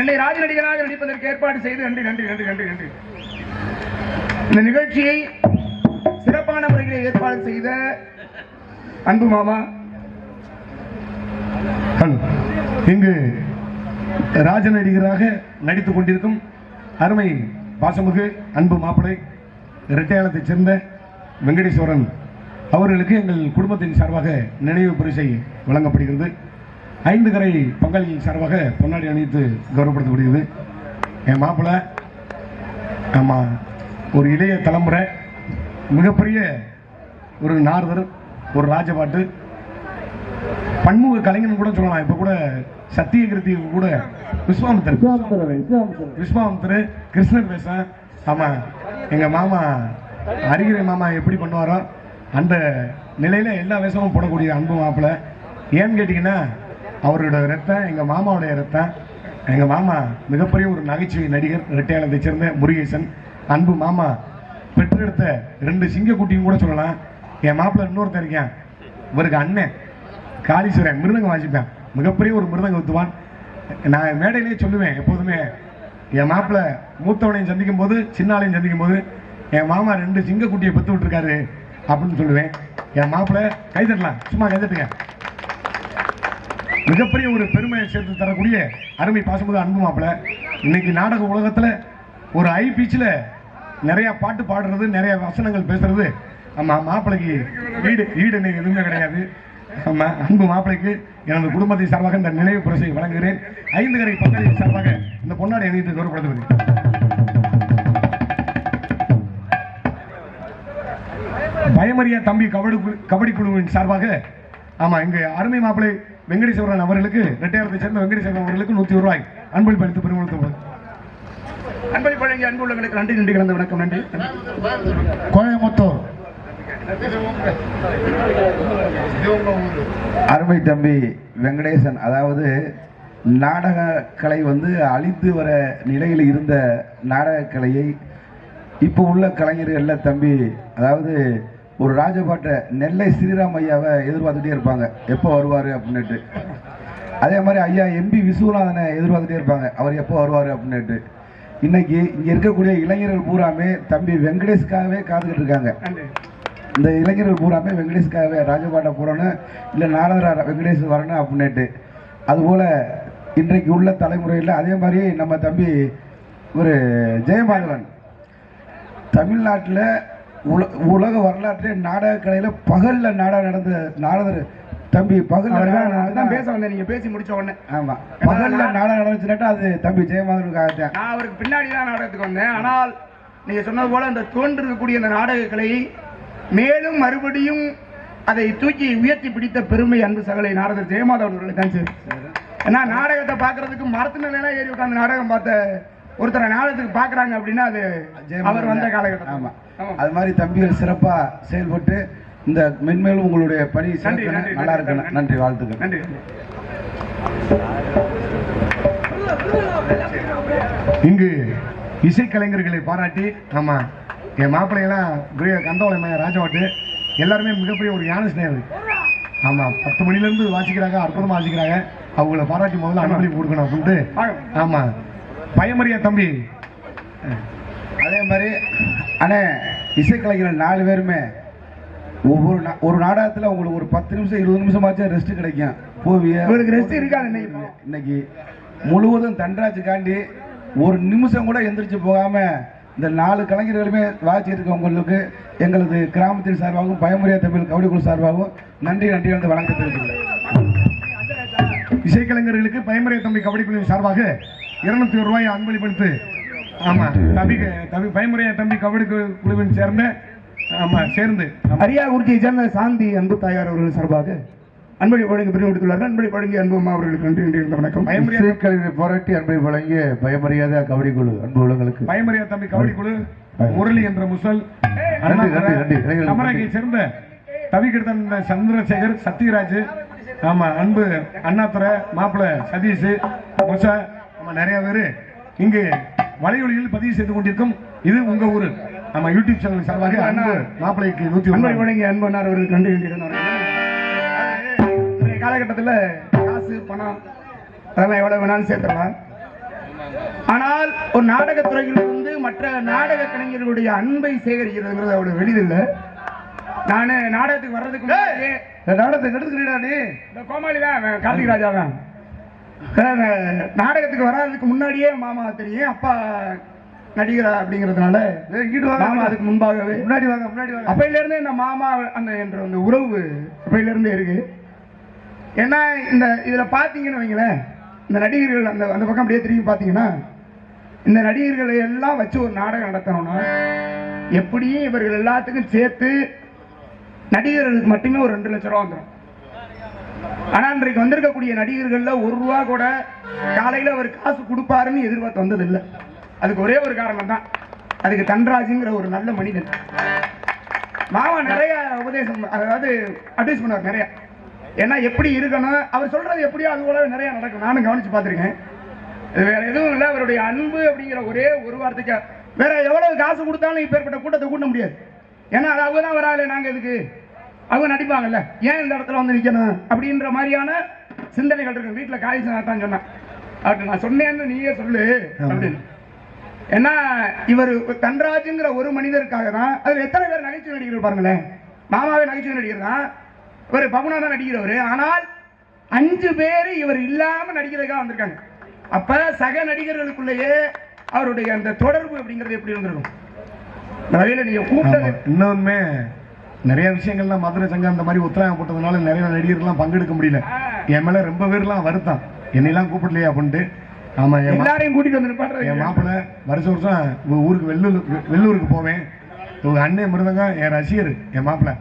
என்னை ராஜ நடிகராக நடிப்பதற்கு ஏற்பாடு செய்து நன்றி நன்றி நன்றி நன்றி நன்றி. இந்த நிகழ்ச்சியை சிறப்பான முறையில் ஏற்பாடு செய்த அன்பு மாமா, இங்கு ராஜ நடிகராக நடித்துக் கொண்டிருக்கும் அருமை பாசமுகு அன்பு மாப்பிளை இரட்டையாளத்தைச் சேர்ந்த வெங்கடேஸ்வரன் அவர்களுக்கு எங்கள் குடும்பத்தின் சார்பாக நினைவு பரிசை வழங்கப்படுகிறது. 5 கரை பங்காளி சார்பாக பொன்னாடி அணிவித்து கௌரவப்படுத்தப்படுகிறது. என் மாப்பிள்ளை ஆமாம், ஒரு இளைய தலைமுறை, மிகப்பெரிய ஒரு நார்வர், ஒரு ராஜபாட்டு, பன்முக கலைஞன் கூட சொல்லலாம். இப்போ கூட சத்தியகிருத்தி கூட விஸ்வாமித்தர் கிருஷ்ணர் பேச. ஆமாம், எங்கள் மாமா அரிகிரை மாமா எப்படி பண்ணுவாரோ அந்த நிலையில் எல்லா வேஷமும் போடக்கூடிய அன்பு மாப்பிள்ளை. ஏன்னு கேட்டிங்கன்னா அவரோட ரத்தம் எங்கள் மாமாவுடைய ரத்தம். எங்கள் மாமா மிகப்பெரிய ஒரு நகைச்சுவை நடிகர், இரட்டையாளத்தை சேர்ந்த முருகேசன். அன்பு மாமா பெற்றெடுத்த 2 சிங்கக்குட்டியும் கூட சொல்லலாம். என் மாப்பிள்ளை இன்னொருத்தர் இருக்கேன், இவருக்கு அண்ணன் காளீஸ்வரன், மிருதங்கம் வாசிப்பேன், மிகப்பெரிய ஒரு மிருதங்க வித்துவான். நான் மேடையிலே சொல்லுவேன் எப்போதுமே, என் மாப்பிள்ளை மூத்தவனையும் சந்திக்கும் போது சின்னாலையும் சந்திக்கும் போது என் மாமா 2 சிங்கக்குட்டியை பெற்று விட்டுருக்காரு அப்படின்னு சொல்லுவேன். என் மாப்பிள்ளை கைதட்டலாம், சும்மா கைதட்டுங்க. மிகப்பெரிய ஒரு பெருமையை சேர்த்து தரக்கூடிய அருமை பாசமுக அன்பு மாப்பிள்ளை. இன்னைக்கு நாடக உலகத்தில் ஒரு ஹை பீச்சில் நிறைய பாட்டு பாடுறது, நிறைய வசனங்கள் பேசுறது நம்ம மாப்பிள்ளைக்கு ஈடு எதுவுமே கிடையாது. நம்ம அன்பு மாப்பிள்ளைக்கு எனது குடும்பத்தின் சார்பாக இந்த நினைவு பரிசை வழங்குகிறேன். 5 கரை பங்காளி சார்பாக இந்த பொன்னாடை அணிவித்து கௌரவப்படுத்துவது. பயமறியா தம்பி கபடி குழுவின் சார்பாக ஆமா, எங்க அருமை மாப்பிள்ளை வெங்கடேஸ்வரன் அவர்களுக்கு, இரட்டையாளத்தை சேர்ந்த வெங்கடேஸ்வரன் அவர்களுக்கு 101 ரூபாய் அன்பளிப்பு அளித்து பெருமளத்து அன்பளிப்பு வழங்கிய அன்பு உள்ளங்களுக்கு நன்றி நன்றி கலந்த வணக்கம். நன்றி. கோயம்புத்தூர் அருமை தம்பி வெங்கடேசன், அதாவது நாடக கலை அழித்து வர நிலையில் இருந்த நாடக கலையை இப்போ உள்ள கலைஞர்கள் தம்பி, அதாவது ஒரு ராஜபாட்டை நெல்லை ஸ்ரீராம் ஐயாவை எதிர்பார்த்துட்டே இருப்பாங்க, எப்போ வருவார் அப்படின்னுட்டு. அதே மாதிரி ஐயா எம்பி விஸ்வநாதனை எதிர்பார்த்துட்டே இருப்பாங்க, அவர் எப்போ வருவார் அப்படின்னுட்டு. இன்னைக்கு இங்கே இருக்கக்கூடிய இளைஞர்கள் பூராமே தம்பி வெங்கடேஷ்காகவே காத்துக்கிட்டு இருக்காங்க. இந்த இளைஞர்கள் பூராமே வெங்கடேஷ்காகவே ராஜபாட்டை போடணும், இல்லை நாரதரா வெங்கடேஷ் வரணும் அப்படின்னுட்டு. அதுபோல் இன்றைக்கு உள்ள தலைமுறையில் அதே மாதிரி நம்ம தம்பி ஒரு ஜெயமாதவன் தமிழ்நாட்டில் உலக வரலாற்றிலே நாடக கலையில் பகலில் நாடகம் நடந்த நாரதர் தம்பி பகல் தான் பேச வந்தேன். நீங்க பேசி முடிச்ச உடனே ஆமா பகல்ல நாடகம் நடந்துச்சுன்னா அது தம்பி ஜெயமாதவனுக்காகத்தான். நான் அவருக்கு பின்னாடி தான் நாடகத்துக்கு வந்தேன். ஆனால் நீங்க சொன்னது போல அந்த தோன்றிருக்கக்கூடிய அந்த நாடக கலையை மேலும் மறுபடியும் அதை தூக்கி உயர்த்தி பிடித்த பெருமை அன்பு சகலை நாரதர் ஜெயமாதவன் அவர்களுக்கு தான் சரி. ஏன்னா நாடகத்தை பார்க்கறதுக்கு மரத்து மேலாம் ஏறி உட்காந்து நாடகம் பார்த்த ஒருத்தரை நாடகத்துக்கு பார்க்குறாங்க அப்படின்னா அது அவர் வந்த காலகட்டம். ஆமா, அது மாதிரி தம்பிகள் சிறப்பா செயல்பட்டு இந்த மென்மேலும் உங்களுடைய பணி நல்லா இருக்கணும். நன்றி, வாழ்த்துக்கள். நன்றி. இங்கு இசைக்கலைஞர்களை பாராட்டி, ஆமா என் மாப்பிள்ளையெல்லாம் கந்தவளை ராஜவாட்டு எல்லாருமே மிகப்பெரிய ஒரு ஞான ஸ்நேகம். ஆமா 10 மணிலேருந்து வாசிக்கிறாங்க, அற்புதமா வாசிக்கிறாங்க. அவங்கள பாராட்டி முதல்ல அனுமதி கொடுக்கணும் அப்படின்ட்டு. ஆமா பயமறியா தம்பி. அதே மாதிரி அண்ணே இசைக்கலைஞர்கள் 4 பேருமே ஒரு நாடகத்தில் உங்களுக்கு ஒரு 10 நிமிஷம் 20 நிமிஷமாச்சும் ரெஸ்ட் கிடைக்கும். உங்களுக்கு ரெஸ்ட் இருக்காது. இன்னைக்கு முழுவதும் தன்ராஜுக்காண்டி ஒரு நிமிஷம் கூட எந்திரிச்சு போகாம இந்த 4 கலைஞர்களுமே வாட்சி இருக்கவங்களுக்கு எங்களது கிராமத்தின் சார்பாகவும் பயமுறையா தமிழ் கபடி குழு சார்பாகவும் நன்றி நன்றி வந்து வணக்கம் தெரிவித்துள்ளேன். இசைக்கலைஞர்களுக்கு பயமுறையா தம்பி கபடி குழுவின் சார்பாக 200 ரூபாய் அன்பளிப்படுத்து. ஆமா தம்பி பயமுறையா தம்பி கபடி குழுவின் சேர்ந்த சேர்ந்து அரியாகுறிச்சியை சேர்ந்த சாந்தி அன்பு தாயார் அவர்கள் சார்பாக அன்பளி வழங்கி பெருமை கொடுத்துள்ளார்கள். அன்பளி வழங்கி அன்புமா அவர்களுக்கு நன்றி நன்றி வணக்கம். இசைக்கலைஞரை போராட்டி அன்பை வழங்கிய பயமறியாத கபடி குழு அன்பு உள்ளங்களுக்கு பயமறியா தம்பி கபடி குழு முரளி என்ற முசல் அமராகியை சேர்ந்த தவிக்கிருத்தன் சந்திரசேகர் சத்யராஜ், ஆமா அன்பு அண்ணாதுரை மாப்பிள்ள சதீஷ் முசா, ஆமா நிறைய பேர் இங்கு வலையொலியில் பதிவு செய்து கொண்டிருக்கும். இது உங்க ஊரு நம்ம யூடியூப் சேனல் சார்பாக அன்பு மாப்பிள்ளைக்கு 100 வழங்கி அன்பனார் அவர்களுக்கு நன்றி நன்றி. காலகட்டத்தில் காசு பணம் அதெல்லாம் எவ்வளவு வேணாலும் சேர்த்துடலாம். ஆனால் ஒரு நாடகத்துறையிலிருந்து மற்ற நாடக கலைஞர்களுடைய அன்பை சேகரிக்கிறதுங்கிறது அவ்வளவு எளிதில்லை. நானு நாடகத்துக்கு வர்றதுக்கு நாடகத்தை எடுத்துக்கிறீடானே இந்த கோமாளி தான் கார்த்திக் ராஜா தான். நாடகத்துக்கு வராதுக்கு முன்னாடியே மாமா தெரியும், அப்பா நடிகரா அப்படிங்கிறதுனால மாமா அதுக்கு முன்பாகவே முன்னாடி வாங்க அப்பையில இருந்தே இந்த மாமா அந்த என்ற அந்த உறவு அப்பையில இருந்தே இருக்கு. ஏன்னா இந்த இதுல பாத்தீங்கன்னு வைங்களேன், இந்த நடிகர்கள் அந்த அந்த பக்கம் அப்படியே திரும்பி பாத்தீங்கன்னா இந்த நடிகர்களை எல்லாம் வச்சு ஒரு நாடகம் நடத்தணும்னா எப்படியும் இவர்கள் எல்லாத்துக்கும் சேர்த்து நடிகர்களுக்கு மட்டுமே ஒரு 2 லட்சம் ரூபா வந்துடும். ஆனா இன்றைக்கு வந்திருக்கக்கூடிய நடிகர்கள்ல 1 ரூபா கூட காலையில அவர் காசு கொடுப்பாருன்னு எதிர்பார்த்து வந்தது இல்லை. அதுக்கு ஒரே ஒரு காரணம் தான், அதுக்கு தன்ராஜுங்கிற ஒரு நல்ல மனிதன். மாமா நிறைய உபதேசம், அதாவது அட்வைஸ் பண்ணார் நிறைய. ஏன்னா எப்படி இருக்கணும் அவர் சொல்றது எப்படியோ அது போல நிறைய நடக்கும். நானும் கவனிச்சு பார்த்துருக்கேன். வேற எதுவும் இல்லை, அவருடைய அன்பு அப்படிங்கிற ஒரே ஒரு வார்த்தைக்கு வேற எவ்வளவு காசு கொடுத்தாலும் இப்பேற்பட்ட கூட்டத்தை கூட்ட முடியாது. ஏன்னா அது அவங்க தான் வராது, நாங்க எதுக்கு, அவங்க நடிப்பாங்கல்ல, ஏன் இந்த இடத்துல வந்து நிக்கணும் அப்படின்ற மாதிரியான சிந்தனைகள் இருக்கு. வீட்டில் காய் தான் சொன்னேன், அப்படி நான் சொன்னேன்னு நீயே சொல்லு அப்படின்னு. ஏன்னா இவர் தன்ராஜுங்கிற ஒரு மனிதருக்காக தான். அதுல எத்தனை பேர் நகைச்சுவை நடிகர்கள் பாருங்களேன். மாமாவே நகைச்சுவை நடிகர் தான், இவர் பகுனா தான் நடிக்கிறவர். ஆனால் 5 பேர் இவர் இல்லாம நடிக்கிறதுக்காக வந்திருக்காங்க. அப்ப சக நடிகர்களுக்குள்ளேயே அவருடைய அந்த தொடர்பு அப்படிங்கிறது எப்படி இருந்திருக்கும். நீங்க கூப்பிட்டது இன்னொன்னு நிறைய விஷயங்கள்லாம் மதுரை சங்கம் அந்த மாதிரி உத்தரவாதம் போட்டதுனால நிறைய நடிகர்கள்லாம் பங்கெடுக்க முடியல. என் மேல ரொம்ப பேர்லாம் வருத்தம், என்னெல்லாம் கூப்பிடலையே அப்படின்ட்டு. ஆமா எல்லாரையும் கூட்டிட்டு வந்து என் மாப்பிள்ள வருஷம் வருஷம் ஊருக்கு வெள்ளூருக்கு போவேன். உங்க அண்ணன் மிருதங்க என் ரசிகர் என் மாப்பிள்ள.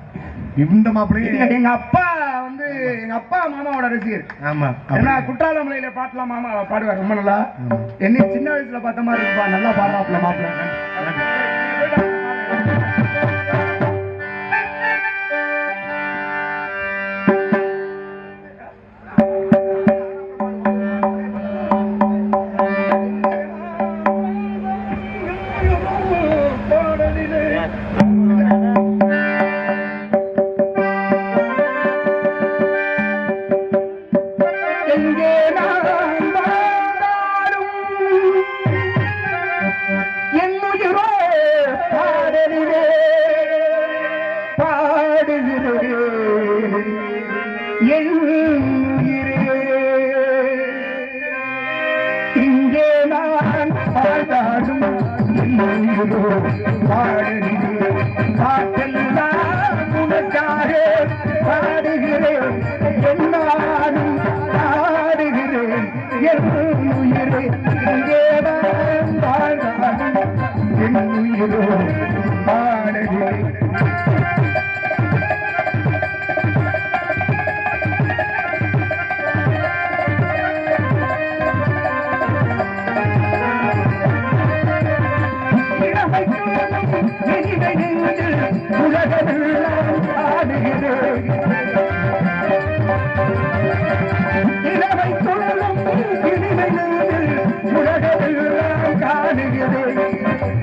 இந்த மாப்பிள்ளையும் எங்க அப்பா வந்து எங்க அப்பா மாமாவோட ரசிகர். ஆமா. ஏன்னா குற்றாலமலையில பாட்டுலாம் மாமா பாடுவார் ரொம்ப நல்லா. என்னை சின்ன வயசுல பார்த்த மாதிரி இருப்பா, நல்லா பாடுறாப்புல மாப்பிள்ள. இங்கே நான் பாடாடும் பாட்டெல்லாம் உனக்காக பாடுகிறேன், என்னாலும் பாடுகிறேன் என் உயிரே. இங்கே நான் பாடாடும் என் உயிரோ பாடுகிறேன். உலகமெல்லாம் ஆடுகிறேன், இளமை தொழிலும் இனிமையில் உலகமெல்லாம் காணுகிறேன்.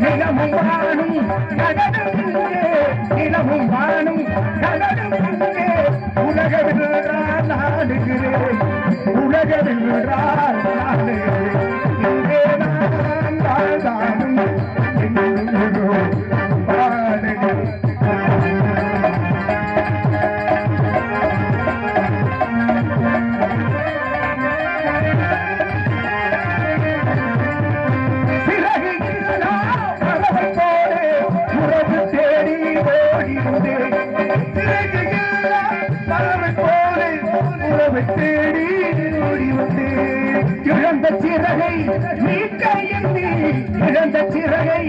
நிலமும் வானும் கடலும் இங்கே, நிலமும் வானும் கடலும் இங்கே, உலகமெல்லாம் ஆடுகிறேன், உலகமெல்லாம் ஆடுகிறேன். இங்கே நான் வாழ்ந்தாலும் இழந்த சிறகை நீக்கையில் நீ, இழந்த சிறகை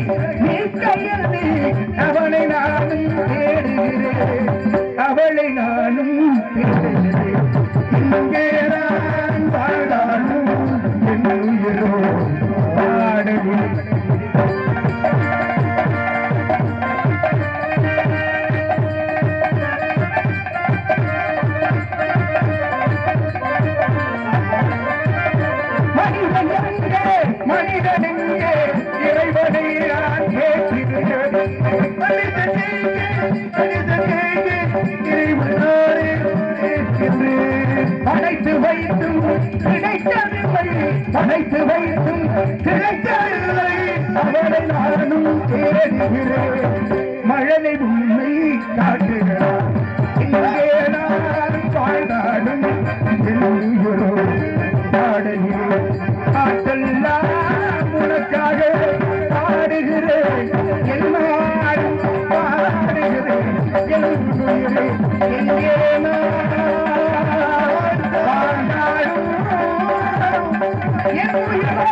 நீக்கையில் நீ, அவளை நானும் தேடுகிறேன், அவளை நானும் தேடுகிறேன். இங்கே நான் பாடாலும் என் உயிரோ பாடுகிறேன். மனிதனெங்கே இறைவனை நான் கேட்கிறேன், படைத்து வைத்தும் கிடைக்கவில்லை, படைத்து வைத்தும் கிடைக்கவில்லை, அவளை நானும் தேடுகிறேன், மழலை உண்மை காட்டுகிறான். இங்கே நான் பாடாடும் என் உயிரோ பாடுகிறேன், பாட்டெல்லாம் உனக்காக பாடுகிறேன், எல்லாரும் பாடுகிறேன் என் உயிரே. எங்கே நான் பாடாடும் என் உயிரோ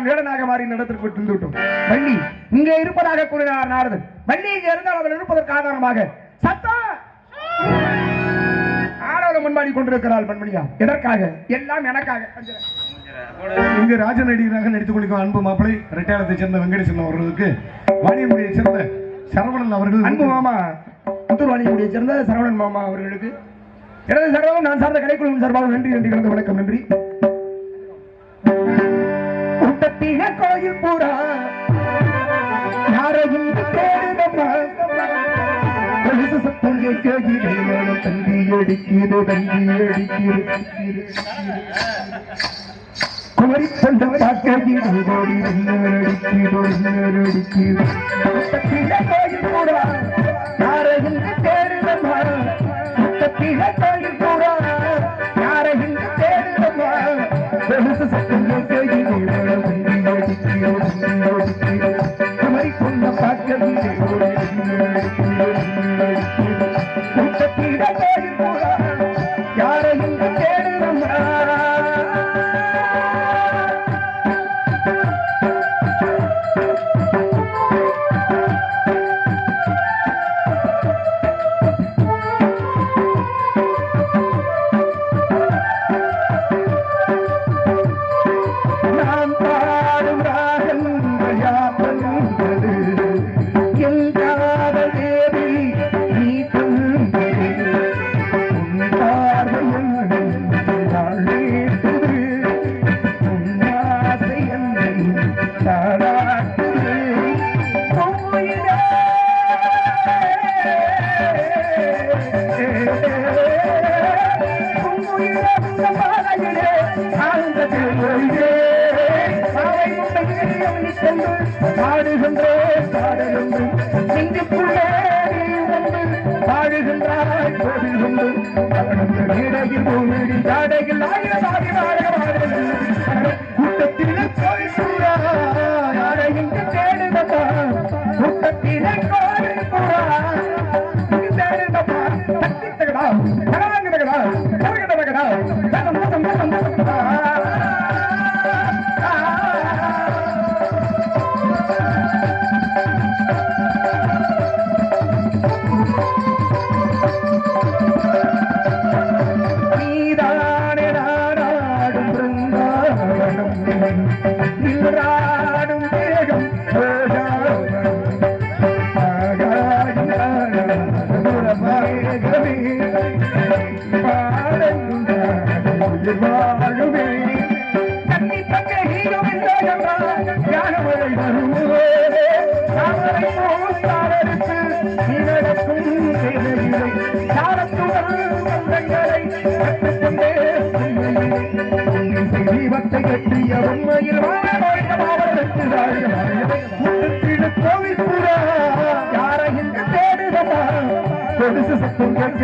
வேடனாக மாறி நடத்திற்கு விட்டோம். வள்ளி இங்கே இருப்பதாக கூறினார் நாரதன். வள்ளி இங்கே இருந்தால் அவள் இருப்பதற்கு ஆதாரமாக சத்தம் ஆடவளை முன்பாடி கொண்டிருக்கிறாள். பண்மணியா எதற்காக? எல்லாம் எனக்காக. இங்கு ராஜ நடிகராக நடித்துக் கொண்டிருக்கும் அன்பு மாப்பிளை ரெட்டையாளத்தை சேர்ந்த வெங்கடேசன் அவர்களுக்கு, வாணியங்குடியை சேர்ந்த சரவணன் அவர்கள், அன்பு மாமா புத்தூர் வாணியங்குடியை சேர்ந்த சரவணன் மாமா அவர்களுக்கு எனது சரவணன் நான் சார்ந்த கலைக்குழுவின் சார்பாக நன்றி நன்றி கலந்து வணக்கம். நன்றி. கோயில் பூரா யாரையும் தேடுதம்மா, சத்தம் கேட்கிறே, தந்தி அடிக்கிறது, தந்தி அடிக்கிறது, குமரி கொண்ட பார்க்கிறது, ஓடி அடிக்கிறது. கோயில் பூரா யாரையும் தேடுதம்மா, கோயில் பூரா யாரையும் தேடுதம்மா, சத்தம் கேட்கிறே, குமரி கொண்ட பார்க்கிறது, கோயில் பூரா யாரையும் தேடுதம்மா. பாடுகின்றேன் பாடலுண்டு நெஞ்சுக்குள்ளே நீ வந்து பாடுகின்றாய் கோவில் கொண்டு அவனந்த மேடையில் பூமிடி ஜாடையில் ஆயிரவாதி கூட்டத்திலே கோவில் கூறா யாரை இங்கு தேடுதப்பா கூட்டத்திலே கோவில் கூறா இங்கு தேடுதப்பா தட்டி தகடா தகடாங்க தகடா தகட தகடா தகம் தகம் தகம் தகம் தீபத்தை கட்டிய உண்மையில் கோவில் புறா யாரையும் தேடுதா கொலுசு சத்தம் கொலை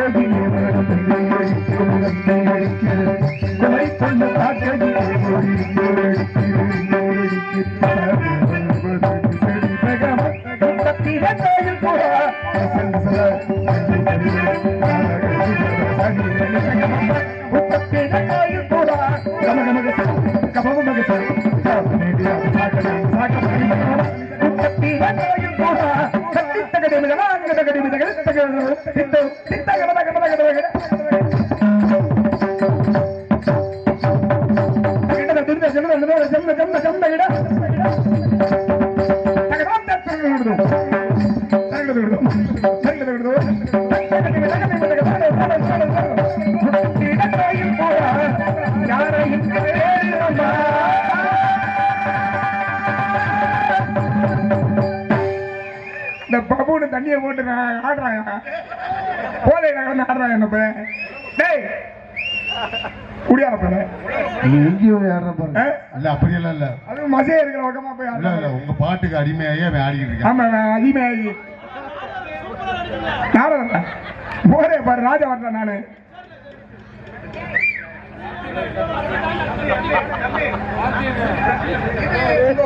கொண்டு கோயில் புறா கோயில் புறா இந்த பபுன்னு தண்ணியை போட்டு ஆடுறாங்க போதை வந்து ஆடுறாங்க என்ன டேய் குடியாரப்பட எங்கேயும் ஏற பாருங்க இல்ல அப்படியெல்லாம் இல்ல அது மசே இருக்கிற பக்கமா போய் இல்ல இல்ல உங்க பாட்டுக்கு அடிமையாகி அவன் ஆடிக்கிட்டு இருக்கான் ஆமா அடிமையாகி நாரதா போரே பாரு ராஜா வரல நானு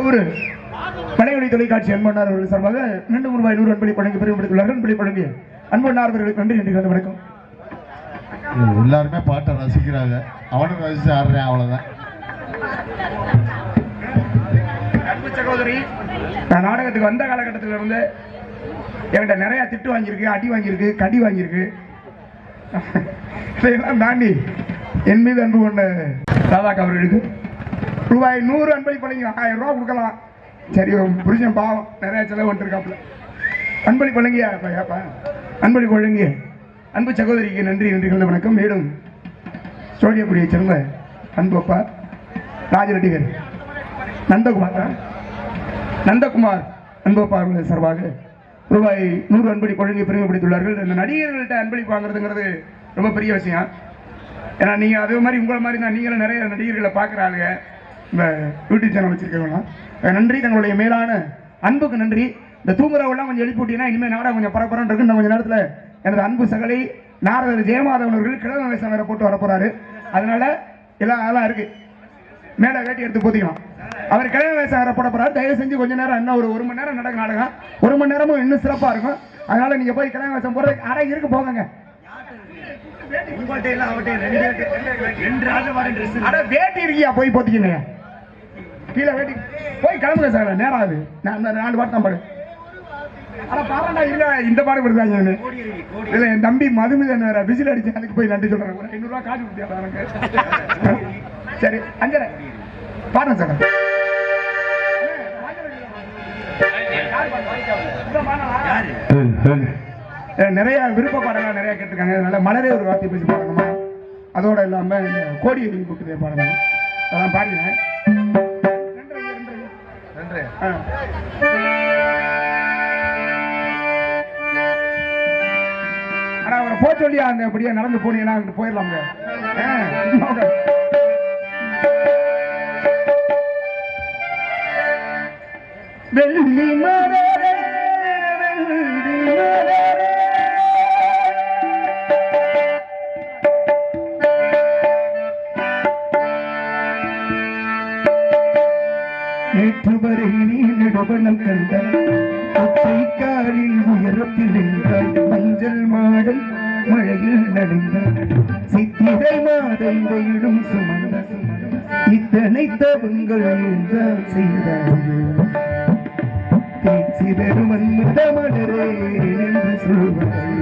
ஊரு மலையொலி தொலைக்காட்சி அன்பண்ணார் அவர்கள் சார்பாக 2 ரூபாய் 100 அன்பளி வழங்கி பெருமைப்படுத்தியுள்ளார். அன்பளி வழங்கிய அன்பண்ணார் அவர்களுக்கு நன்றி நன்றி வணக்கம். எல்லாருமே பாட்டை ரசிக்கிறாங்க, அவனும் ரசிச்சு ஆடுறேன், அவ்வளவுதான். அன்பு சகோதரி, நான் நாடகத்துக்கு வந்த காலகட்டத்தில் இருந்து என்கிட்ட நிறைய திட்டு வாங்கியிருக்கு, அடி வாங்கியிருக்கு, கடி வாங்கியிருக்கு. இதையெல்லாம் தாண்டி என் மீது அன்பு கொண்ட ராதாக்கா அவர்களுக்கு ரூபாய் 100 அன்பளி பழங்கி 1000 ரூபா கொடுக்கலாம். சரி, புருஷன் பாவம் நிறைய செலவு வந்துருக்காப்புல. அன்பளி பழங்கியா அன்பளி பழங்கிய அன்பு சகோதரிக்கு நன்றி நன்றிகள் வணக்கம். மேலும் சோழியக்குடியை சேர்ந்த அன்பப்பா ராஜரெட்டிகர் நந்தகுமார் அன்பப்பா அவர்கள் சார்பாக ரூபாய் 100 அன்பளி பழங்கி பெருமைப்படுத்தியுள்ளார்கள். இந்த நடிகர்கள்ட்ட அன்பளிப்பு வாங்குறதுங்கிறது ரொம்ப பெரிய விஷயம். ஏன்னா நீங்கள் அதே மாதிரி உங்களை மாதிரி தான் நீங்களும் நிறைய நடிகர்களை பார்க்குறாங்க, இந்த யூடியூப் சேனல் வச்சிருக்கவங்களாம். நன்றி, தங்களுடைய மேலான அன்புக்கு நன்றி. இந்த தூங்குறவெல்லாம் கொஞ்சம் எழுப்பி விட்டீங்கன்னா இனிமேல் நாடகம் கொஞ்சம் பரபரன்னு இருக்கு. இன்னும் கொஞ்சம் நேரத்தில் எனது அன்பு சகலை நாரதர் ஜெயமாதவன் அவர்கள் கிழமை வேஷம் வேற போட்டு வரப்போறாரு. அதனால எல்லாம் அதெல்லாம் இருக்கு, மேலே வேட்டி எடுத்து போத்திக்கலாம். அவர் கிழமை வேஷம் வேற போட போறாரு. தயவு செஞ்சு கொஞ்சம் நேரம், இன்னும் ஒரு மணி நேரம் நடக்கும் நாடகம். 1 மணி நேரமும் இன்னும் சிறப்பாக இருக்கும். அதனால நீங்க போய் கிழமை வேஷம் போடுறதுக்கு அரை இருக்கு, போங்க. வேட்டி இருக்கியா, போய் போத்திக்கங்க. கீழே வேட்டி போய் கிளம்புங்க சார், நேரம் ஆகுது. நான் 4 பாட்டு தான் பாடு. ஆனா பாருடா, இல்ல இந்த பாடு வருதாங்க. இல்ல என் தம்பி மதுமிதன் வேற விசில் அடிச்சு, அதுக்கு போய் நன்றி சொல்றேன். 500 ரூபா காசு கொடுத்தியா? சரி, 5:30 பாருங்க சார். நிறைய விருப்ப பாடலாம் நிறைய கேட்டிருக்காங்க. அதனால மலரே ஒரு வார்த்தை பேசி பாடணுமா, அதோட இல்லாம இந்த கோடியடி கூட்டுதே பாடணும், அதான் பாடினேன். ஆனா அவரை போக சொல்லியா, அந்த அப்படியே நடந்து போனீங்கன்னா அங்கிட்டு போயிடலாங்க. வெள்ளி மலரே வெள்ளி மலரே நேற்று வரை நீ நடுவனம் கண்ட ஒற்றை காலில் உயரத்தில் நின்றாய் மஞ்சள் மாடல் மழையில் நடைந்தாய் சித்திரை மாதம் வெயிலும் சுமந்த இத்தனை தவங்கள் என்றால் செய்தாயோ சிதறும் அந்த மலரே என்று சொல்வாய்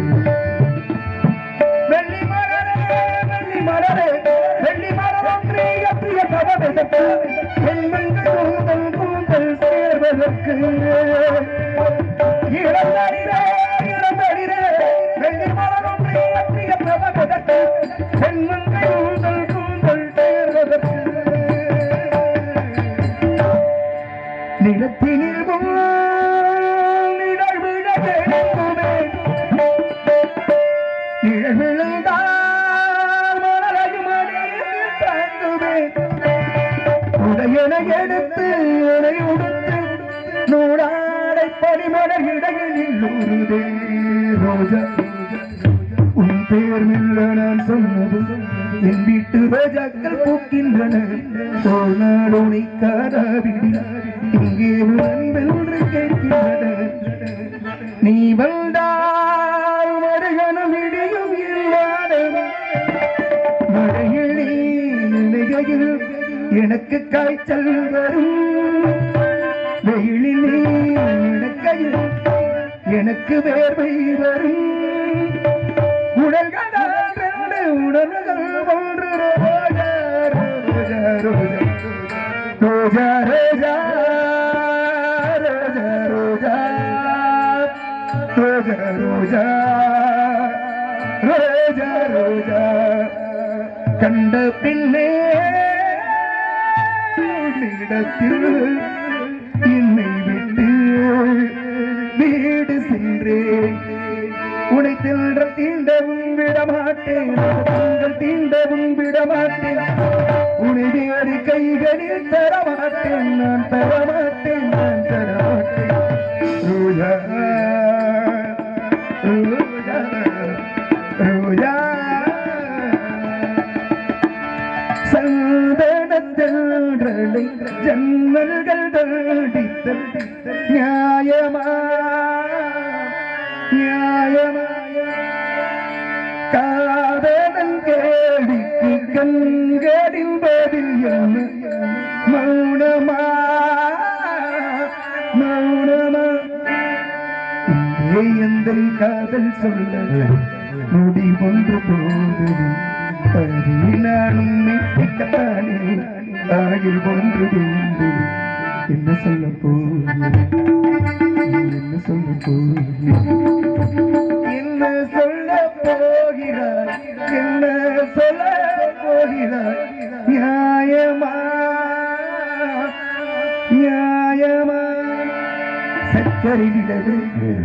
வெள்ளி மலரே வெள்ளி மலரே வெள்ளி மலரும் பிரிய பிரிய தவறுதற்கு பெண்மங்கள் கூந்தல் சேர்வதற்கு இளந்தடிரே இளந்தடிரே வெள்ளி மலரும் பிரிய பிரிய தவறுதற்கு பெண்மங்கள் கூந்தல் சேர்வதற்கு நிலத்தினில் எடுத்து உடுத்து நூறாடை பனிமலர் இடையில் ஊருதே ரோஜா உன் பேர் மெல்ல நான் சொன்னது என் வீட்டு ரோஜாக்கள் பூக்கின்றன சோழநாடு உனைக்காதாவிடி இங்கே வென்று கேட்கின்றன நீ வந்தால் மருகனம் இடியும் இல்லாத மழையில் நீ நிலையில் எனக்கு காய்ச்சல் வரும் வெயிலில் நீ நடக்கையில் எனக்கு வேர்வை வரும் உடல்கள் உடல்கள் ஒன்று ரோஜா ரோஜா ரோஜா ரோஜா ரோஜா ரோஜா ரோஜா ரோஜா ரோஜா ரோஜா கண்ட பின்னே இடத்தில் என்னை விட்டு வீடு சென்றேன் உனை தின்ற தீண்டவும் விடமாட்டேன் தங்கள் தீண்டவும் விடமாட்டேன் உனை வேறு கைகளில் தரமாட்டேன் நான் தரமாட்டேன் நான் தரமாட்டேன் ரோஜா ரோஜா ரோஜா சந்தனத்தன்றலை ஜன்னல்கள் தடித்த நியாயமா நியாயமா காதலன் கேள்விக்கு கண்களின் பதில் என்ன மௌனமா மௌனமா எந்த காதல் சொல்ல நொடி ஒன்று போது நானும் மெட்டிக்கத்தானே ஆகில் ஒன்று வேண்டும் என்ன சொல்ல போகிறேன் என்ன சொல்ல போகிறேன் என்ன சொல்ல போகிறார் என்ன சொல்ல போகிறார் நியாயமா நியாயமா சக்கரை நிலவு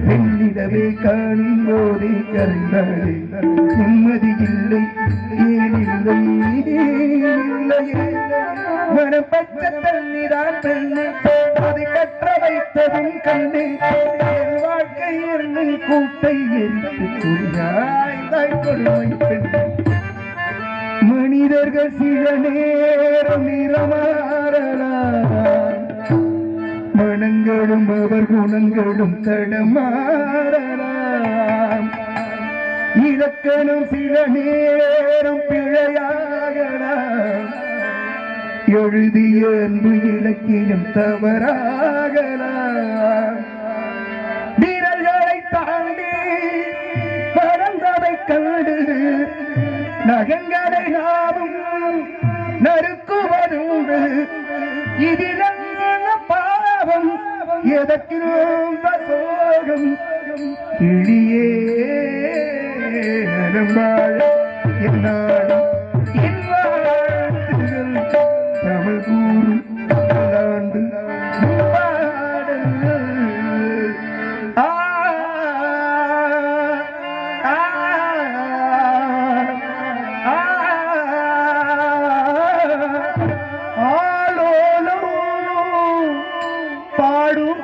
வெண்ணிலவே காணும் போதே கரைந்தாரே நிம்மதி இல்லை ஏனில்லை இல்லையே மனப்பட்ட தண்ணீரான் பெண்ணே அதை கற்ற வைத்ததும் கண்ணே என் வாழ்க்கை என்னை கூட்டை எரித்து கூறியாய் கொடுமை பெண்ணே மனிதர்கள் சில நேரம் நிறமாறலாம் மனங்களும் அவர் குணங்களும் தடமாறலாம் இலக்கணம் சில நேரம் பிழையாகலாம் எழுதிய அன்பு இலக்கியம் தவறாகலாம் வீரர்களை தாண்டி பறந்ததை கண்டு நகங்களை நாமும் நறுக்குவதுண்டு இதில் பாவம் எதற்கும் சோகம் கிளியே நலம்பாழ என்னாலும் என் வாழ்த்துகள் தமிழ் கூறும் ஆண்டு பாடல்கள் பாடும்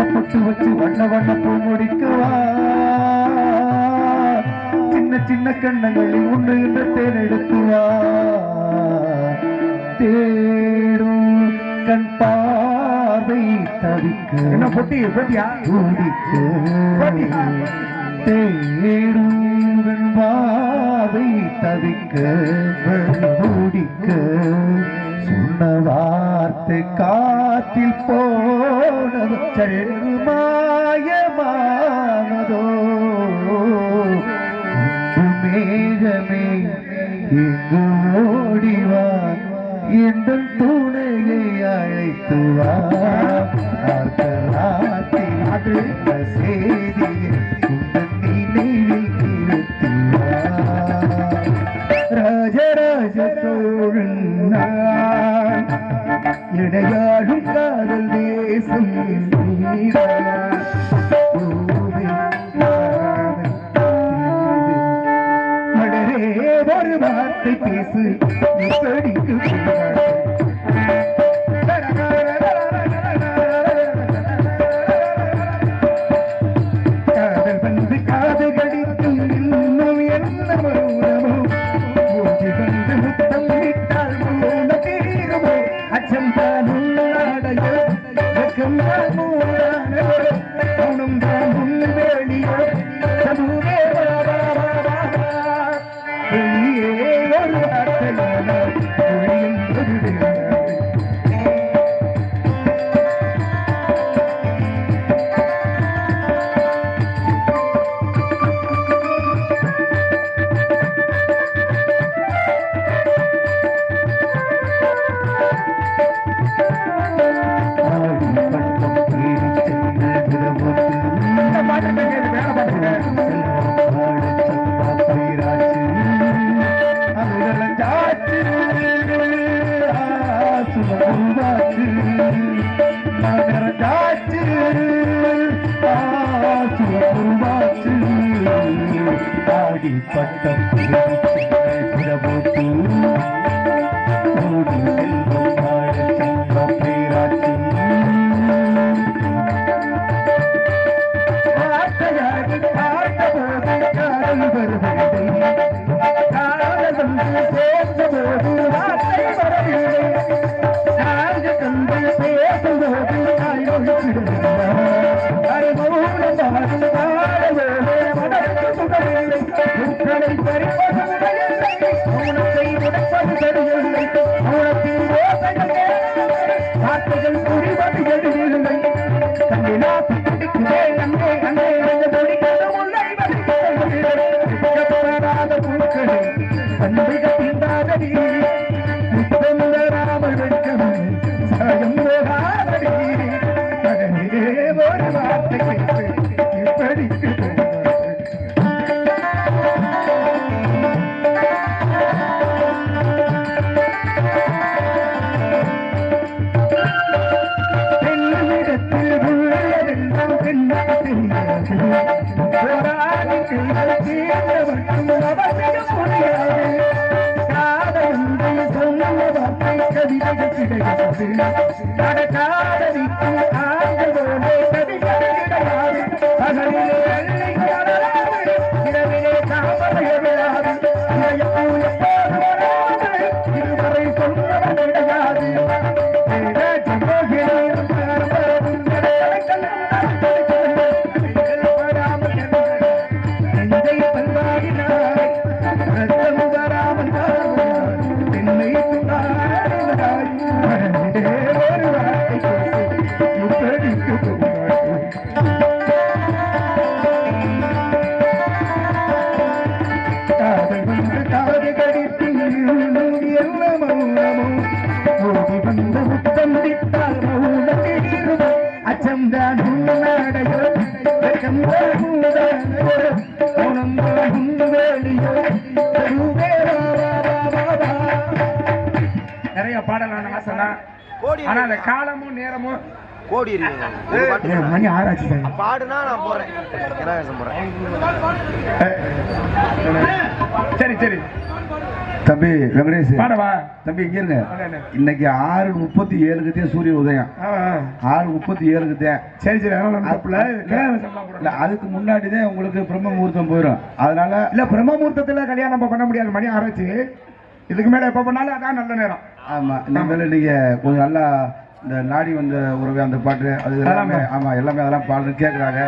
பொட்டு வச்சு வண்ண வண்ண பூ முடிக்குவா சின்ன சின்ன கண்ணங்களில் உண்டு இந்த தேன் எடுத்துவா தேடும் கண் பார்வை தவிக்க என்ன பொட்டி பொட்டியா துடிக்க தேடும் கண் பார்வை தவிக்க துடிக்க சொன்ன வார்த்தை காற்றில் போனது மாயமானதோ மேகமே இங்கு ஓடிவான் எந்த துணையை அழைத்து வா செய்தி உங்கள் நினைவில் இருத்துவா ராஜராஜ சோழன் நான் இடையாடும் காதல் தேசம் நீதான் மலரே ஒரு வார்த்தை பேசு இப்படிக்கு காதல் வந்து காது கடிக்கும் இன்னும் என்ன மௌனமோ மூச்சு வந்து முத்தம் விட்டால் மூல தீருமோ அச்சம் தான் உள்ளாடையோ வெக்கம் தான் மூடானோ மௌனம் தான் உள்வேலியோ சமூகே வெளியே ஒரு வார்த்தையான மொழியும் பட்டம் நிறைய பாடலான ஆசைதான். ஆனா அந்த காலமும் நேரமும் கோடி மணி ஆராய்ச்சி பாடுனா நான் போறேன், போறேன். சரி சரி தம்பி வெங்கடேஷ் பாடவா தம்பி இங்க இருங்க. இன்னைக்கு 6:37 சூரிய உதயம். 6:37 சரி சரி. இல்ல அதுக்கு முன்னாடி தான் உங்களுக்கு பிரம்ம முகூர்த்தம் போயிடும். அதனால இல்ல பிரம்ம முகூர்த்தத்துல கல்யாணம் நம்ம பண்ண முடியாது, மணி 6 இதுக்கு மேல எப்ப பண்ணாலும் அதான் நல்ல நேரம். ஆமா இனிமேல் நீங்க கொஞ்சம் நல்லா இந்த நாடி வந்த உறவு அந்த பாட்டு அது எல்லாமே ஆமா எல்லாமே அதெல்லாம் பாடு கேட்குறாங்க.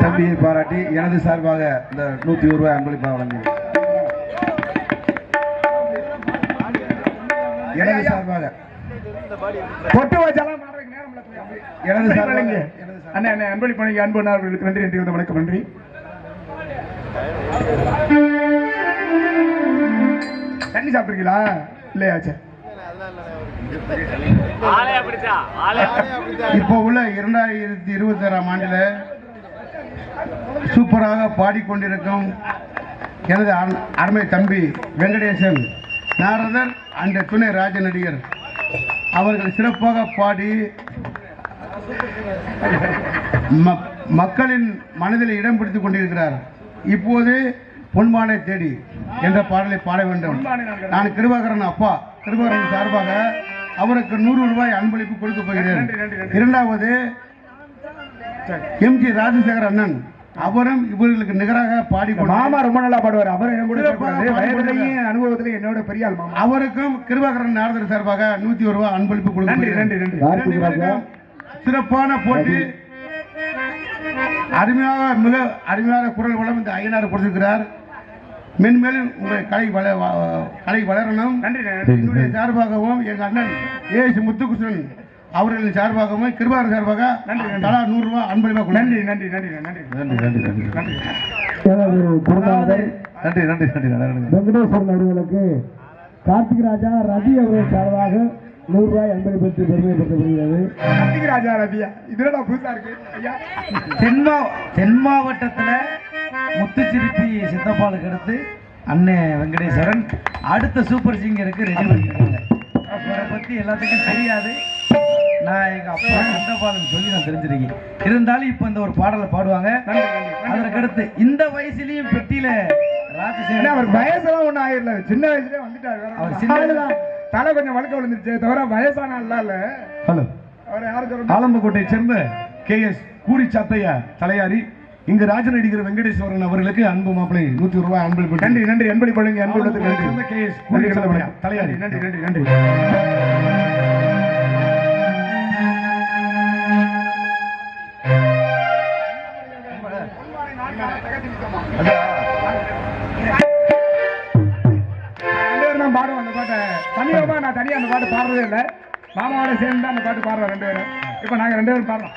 தம்பியை பாராட்டி எனது சார்பாக இந்த 101 ரூபாய் அன்பளிப்பாக வழங்கி எனது சார்பாக பொட்டு வச்சாலும் எனது சார்பாக அண்ணே அண்ணே அன்பளிப்பு வழங்கி அன்பு அவர்களுக்கு நன்றி நன்றி வணக்கம் நன்றி. தண்ணி சாப்பிட்டுருக்கீங்களா இல்லையா? சரி. இப்போ உள்ள 2026 ஆண்டில் சூப்பராக பாடிக்கொண்டிருக்கும் எனது அருமை தம்பி வெங்கடேசன் நாரதர் அந்த துணை ராஜ நடிகர் அவர்கள் சிறப்பாக பாடி மக்களின் மனதில் இடம் பிடித்துக் கொண்டிருக்கிறார். இப்போது பொன்மானை தேடி என்ற பாடலை பாட வேண்டும். நான் கிருபாகரன் அப்பா கிருபாகரன் சார்பாக அவருக்கு 100 ரூபாய் அன்பளிப்பு கொடுக்க போகிறேன். இரண்டாவது எம்ஜி ராஜசேகர் அண்ணன் அவரும் இவர்களுக்கு நிகராக பாடி மாமா ரொம்ப நல்லா பாடுவார். அவர் வயதிலையும் அனுபவத்திலையும் என்னோட பெரிய ஆள் மாமா. அவருக்கும் கிருபாகரன் நாரதர் சார்பாக 101 ரூபாய் அன்பளிப்பு கொடுக்க சிறப்பான போட்டி. அருமையாக மிக அருமையான குரல் வளம் இந்த ஐயனார் கொடுத்திருக்கிறார். மென்மேலும் உங்கள் கலை வளரணும். என்னுடைய சார்பாகவும் எங்க அண்ணன் ஏஎஸ் முத்துகிருஷ்ணன் அவர்களின் சார்பாகவும் கிருபாகரன் சார்பாக தலா 100 ரூபாய் அன்பளிப்பாக நன்றி நன்றி நன்றி நன்றி நன்றி நன்றி நன்றி நன்றி நன்றி நன்றி. வெங்கடேஸ்வரன் அவர்களுக்கு கார்த்திக் ராஜா ரவி அவர்கள் சார்பாக 100 ரூபாய் அன்பளிப்பு பெருமைப்படுத்தப்படுகிறது. கார்த்திக் ராஜா ரவியா இதெல்லாம் புதுசா இருக்கு ஐயா. தென் மாவட்டத்துல முத்துச்சிருப்பி சித்தப்பாலுக்கு அடுத்து அண்ணன் வெங்கடேஸ்வரன் அடுத்த சூப்பர் சிங்கருக்கு ரெடி பண்ணிருக்காங்க. அவரை பத்தி எல்லாத்துக்கும் தெரியாது. நான் எங்க அப்பா சித்தப்பாலுக்கு சொல்லி நான் தெரிஞ்சிருக்கேன். இருந்தாலும் இப்ப இந்த ஒரு பாடலை பாடுவாங்க. அதற்கு அடுத்து இந்த வயசுலயும் பெட்டியில ராஜசேகரன் அவர் வயசுலாம் ஒன்றும் ஆயிரல, சின்ன வயசுலேயே வந்துட்டாரு. அவர் சின்ன தலை கொஞ்சம் வழக்க விழுந்துருச்சு தவிர வயசான இல்ல. ஹலோ அவர் யாரும் சொல்ல ஆலம்பக்கோட்டையை சேர்ந்த KS கூடி சாத்தையா தலையாரி இங்கு ராஜநடிகர் வெங்கடேஸ்வரன் அவர்களுக்கு அன்பு மாப்பிளை 100 ரூபாய் அன்பளிப்பு. நன்றி நன்றி அன்பளிப்பு அன்பு நன்றி. KS கூடி சாத்தையா தலையாரி நன்றி நன்றி நன்றி. பாடுவோம் அந்த பாட்டை தனியாக. நான் தனியாக அந்த பாட்டு பாடுறதே இல்லை, மாமாவோட சேர்ந்து தான் அந்த பாட்டு பாடுறோம் 2 பேரும். இப்போ நாங்கள் 2 பேரும் பாடுறோம்.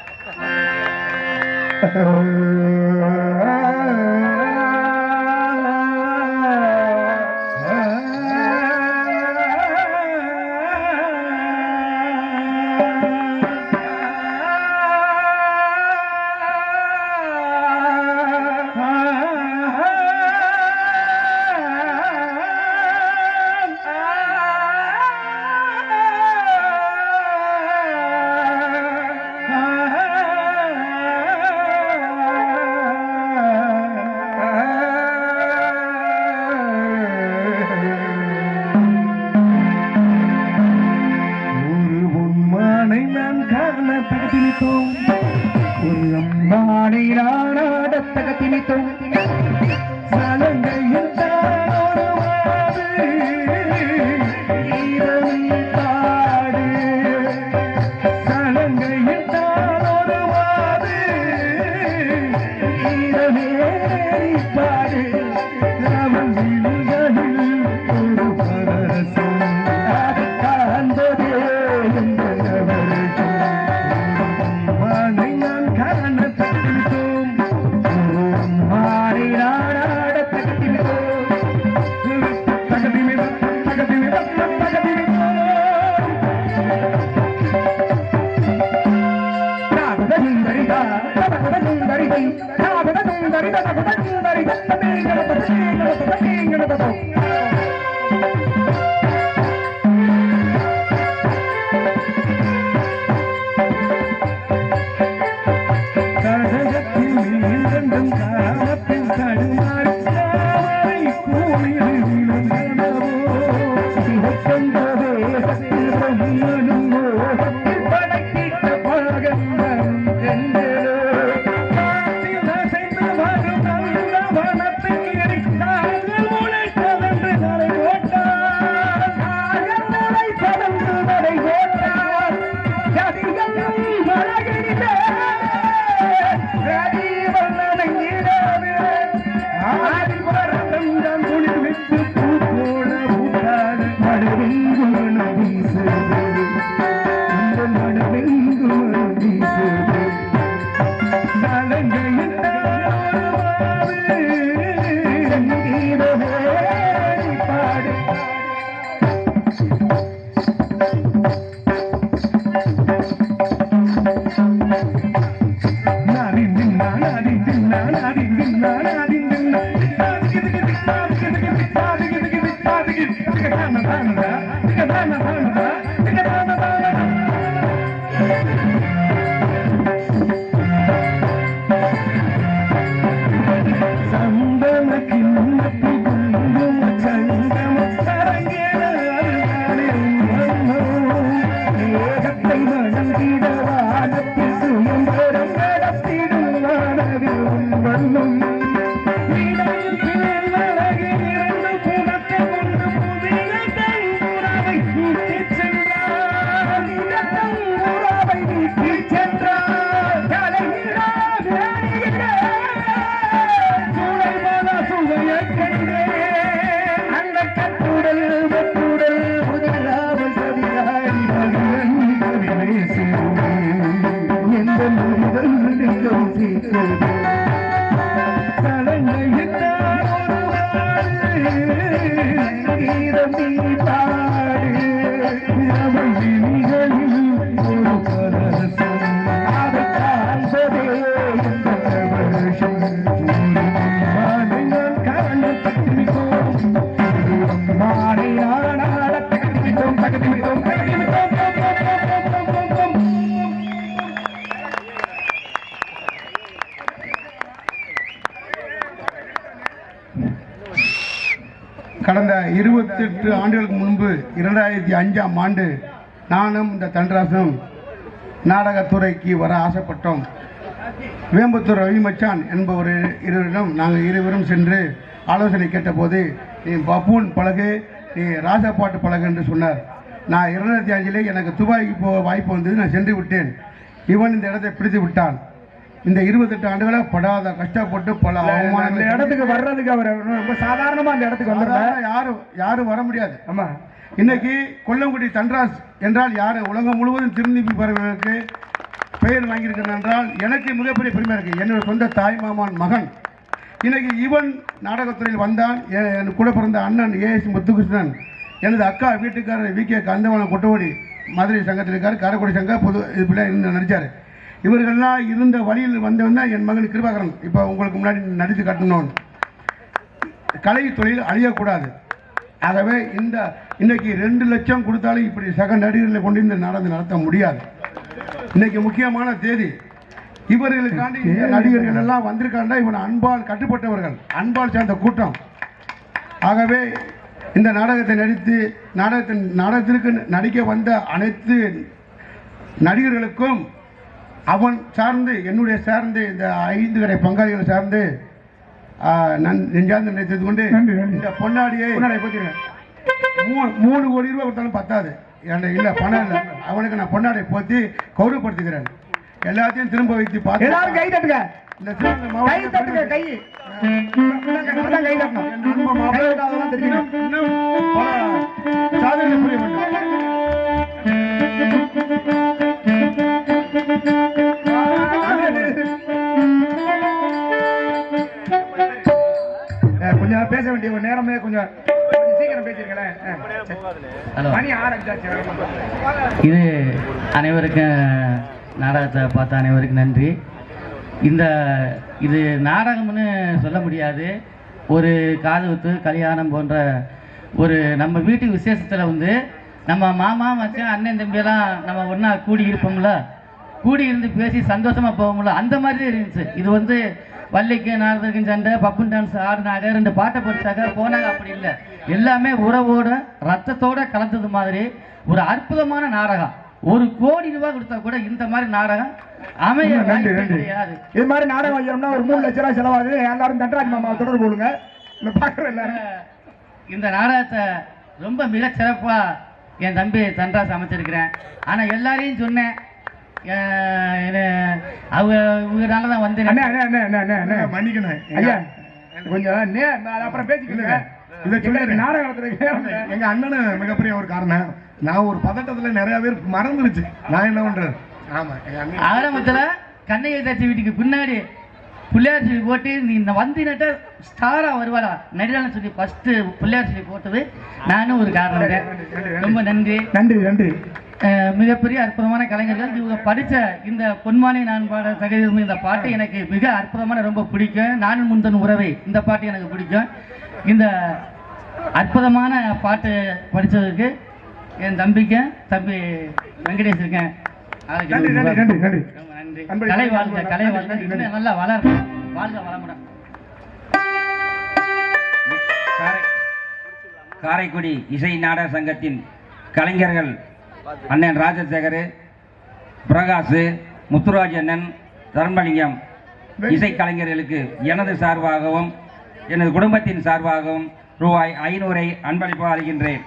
மனமெங்கும் மனம் வீசுது இந்த மனமெங்கும் மனம் வீசுது சலங்கையில் சங்கீதமே பாடு கடந்த 28 ஆண்டுகளுக்கு முன்பு 2005ஆம் ஆண்டு நானும் இந்த தண்டராசனும் நாடகத்துறைக்கு வர ஆசைப்பட்டோம். வேம்பத்தூர் ரவிமச்சான் என்பவர் இருவரிடம் நாங்கள் இருவரும் சென்று ஆலோசனை கேட்டபோது, நீ பப்பூன் பழகு, நீ ராஜா பாட்டு பழகு என்று சொன்னார். நான் 2005 எனக்கு துபாய்க்கு போக வாய்ப்பு வந்தது. நான் சென்று விட்டேன். இவன் இந்த இடத்தை பிடித்து விட்டான். இந்த 28 ஆண்டுகளை படாத கஷ்டப்பட்டு பல அவமானங்கள் இடத்துக்கு வர்றதுக்கு அவர் ரொம்ப சாதாரணமா அந்த இடத்துக்கு வந்தார். யாரும் வர முடியாது. ஆமா, இன்னைக்கு கொல்லங்குடி தண்டராஸ் என்றால் யாரு உலகம் முழுவதும் திருநீப்பி பறவைகளுக்கு பெயர் வாங்கியிருக்கிறேன் என்றால் எனக்கு மிகப்பெரிய பெருமை இருக்கு. என்னோட சொந்த தாய் மாமான் மகன். இன்னைக்கு இவன் நாடகத்துறையில் வந்தான். என் கூட பிறந்த அண்ணன் ஏஎஸ் முத்துகிருஷ்ணன், எனது அக்கா வீட்டுக்காரர் VK கந்தவனம் கொட்டவடி மதுரை சங்கத்தில் இருக்கார். காரைக்குடி சங்கம் பொது இப்படி இருந்து நடித்தார். இவர்கள்லாம் இருந்த வழியில் வந்தவன் தான் என் மகன் கிருபாகரன். இப்போ உங்களுக்கு முன்னாடி நடித்து காட்டணும். கலை தொழில் அழியக்கூடாது. ஆகவே இன்னைக்கு 2 லட்சம் கொடுத்தாலும் இப்படி சக நடிகர்களை கொண்டு இந்த நாடகம் நடத்த முடியாது. இன்னைக்கு முக்கியமான தேதி. இவர்களுக்காண்டி இந்த நடிகர்கள் எல்லாம் வந்திருக்காண்டா இவன் அன்பால் கட்டுப்பட்டவர்கள், அன்பால் சேர்ந்த கூட்டம். ஆகவே இந்த நாடகத்தை நடித்து நாடகத்திற்கு நடிக்க வந்த அனைத்து நடிகர்களுக்கும் அவன் சார்ந்து என்னுடைய சார்ந்து இந்த 5 கடை பங்காளிகளை சார்ந்து நான் நெஞ்சார்ந்து நினைத்தது கொண்டு இந்த பொன்னாடியை 3 கோடி ரூபாய் கொடுத்தாலும் பத்தாது. இல்லை பணம் இல்லை. அவனுக்கு நான் பொன்னாடியை போத்தி கௌரவப்படுத்துகிறேன். எல்லாத்தையும் திரும்ப வைத்து பார்த்து எல்லாரும் கை தட்டுங்க. இந்த கை தட்டுங்க. கை கை சாதனை புரிய வேண்டும். கொஞ்சம் பேச வேண்டிய ஒரு நேரமே கொஞ்சம் சீக்கிரம் பேசிருக்கேன். இது அனைவருக்கும் நாடகத்தை பார்த்த அனைவருக்கும் நன்றி. இது நாடகம்னு சொல்ல முடியாது. ஒரு காதுகுத்து கல்யாணம் போன்ற ஒரு நம்ம வீட்டு விசேஷத்தில் நம்ம மாமா மச்சான் அண்ணன் தம்பியெல்லாம் நம்ம ஒன்றா கூடி இருப்போம்ல, கூடி இருந்து பேசி சந்தோஷமாக போவோம்ல, அந்த மாதிரி இருந்துச்சு. இது வள்ளிக்கு நாரதருக்கும் சண்டை, பப்புன் டான்ஸ் ஆடினாங்க, 2 பாட்டை படிச்சாங்க, போனாங்க. அப்படி இல்லை, எல்லாமே உறவோட ரத்தத்தோட கலந்தது மாதிரி ஒரு அற்புதமான நாடகம். 1 கோடி ரூபாய் கொடுத்தா கூட இந்த மாதிரி நாடகம் அமைய கிடையாது. இது மாதிரி நாடகம் வைக்கணும்னா ஒரு 3 லட்சம் ரூபாய் செலவாகுது. எல்லாரும் தண்டராஜ் மாமாவை தொடர்பு கொள்ளுங்க. இந்த நாடகத்தை ரொம்ப மிக சிறப்பா என் தம்பி தண்டராஜ் அமைச்சிருக்கிறேன். ஆனா எல்லாரையும் சொன்னேன், அவங்கனால தான் வந்து மன்னிக்கணும் ஐயா, கொஞ்சம் அப்புறம் பேசிக்கல. இதை சொல்லிடுறேன். நாடகத்துல எங்க அண்ணனு மிகப்பெரிய ஒரு காரணம். நான் ஒரு பதட்டத்துல நிறைய பேர் மறந்துருச்சு. நான் என்ன பண்றது? ஆமா, எங்க அண்ணன் ஆரம்பத்துல கண்ணையை தச்சு வீட்டுக்கு பின்னாடி பிள்ளையார் சொல்லி போட்டு நீ இந்த வந்தினட்ட ஸ்டாரா வருவாரா நடிகர்னு சொல்லி ஃபர்ஸ்ட் பிள்ளையார் சொல்லி போட்டது நானும் ஒரு காரணம் தான். ரொம்ப நன்றி. நன்றி நன்றி. மிகப்பெரிய அற்புதமான கலைஞர்கள் இவங்க படித்த இந்த பொன்மானை நான் பாட தகுதி இந்த பாட்டு எனக்கு மிக அற்புதமான ரொம்ப பிடிக்கும். நானும் முந்தன் உறவை இந்த பாட்டு எனக்கு பிடிக்கும். இந்த அற்புதமான பாட்டு படித்ததுக்கு என் தம்பிக்கு தம்பி வெங்கடேஷ் இருக்கேன். அதுக்கு நன்றி நன்றி நன்றி நன்றி. ரொம்ப நன்றி. கலை வாழ்க, கலை வாழ்க, இன்னும் நல்லா வளரும். வாழ்க வளமுடன். காரைக்குடி இசை நாடக சங்கத்தின் கலைஞர்கள் அண்ணன் ராஜசேகர், பிரகாஷ், முத்துராஜ் அண்ணன், தர்மலிங்கம் இசை கலைஞர்களுக்கு எனது சார்பாகவும் எனது குடும்பத்தின் சார்பாகவும் ரூபாய் 500 அன்பளிப்பாக அளிக்கின்றேன்.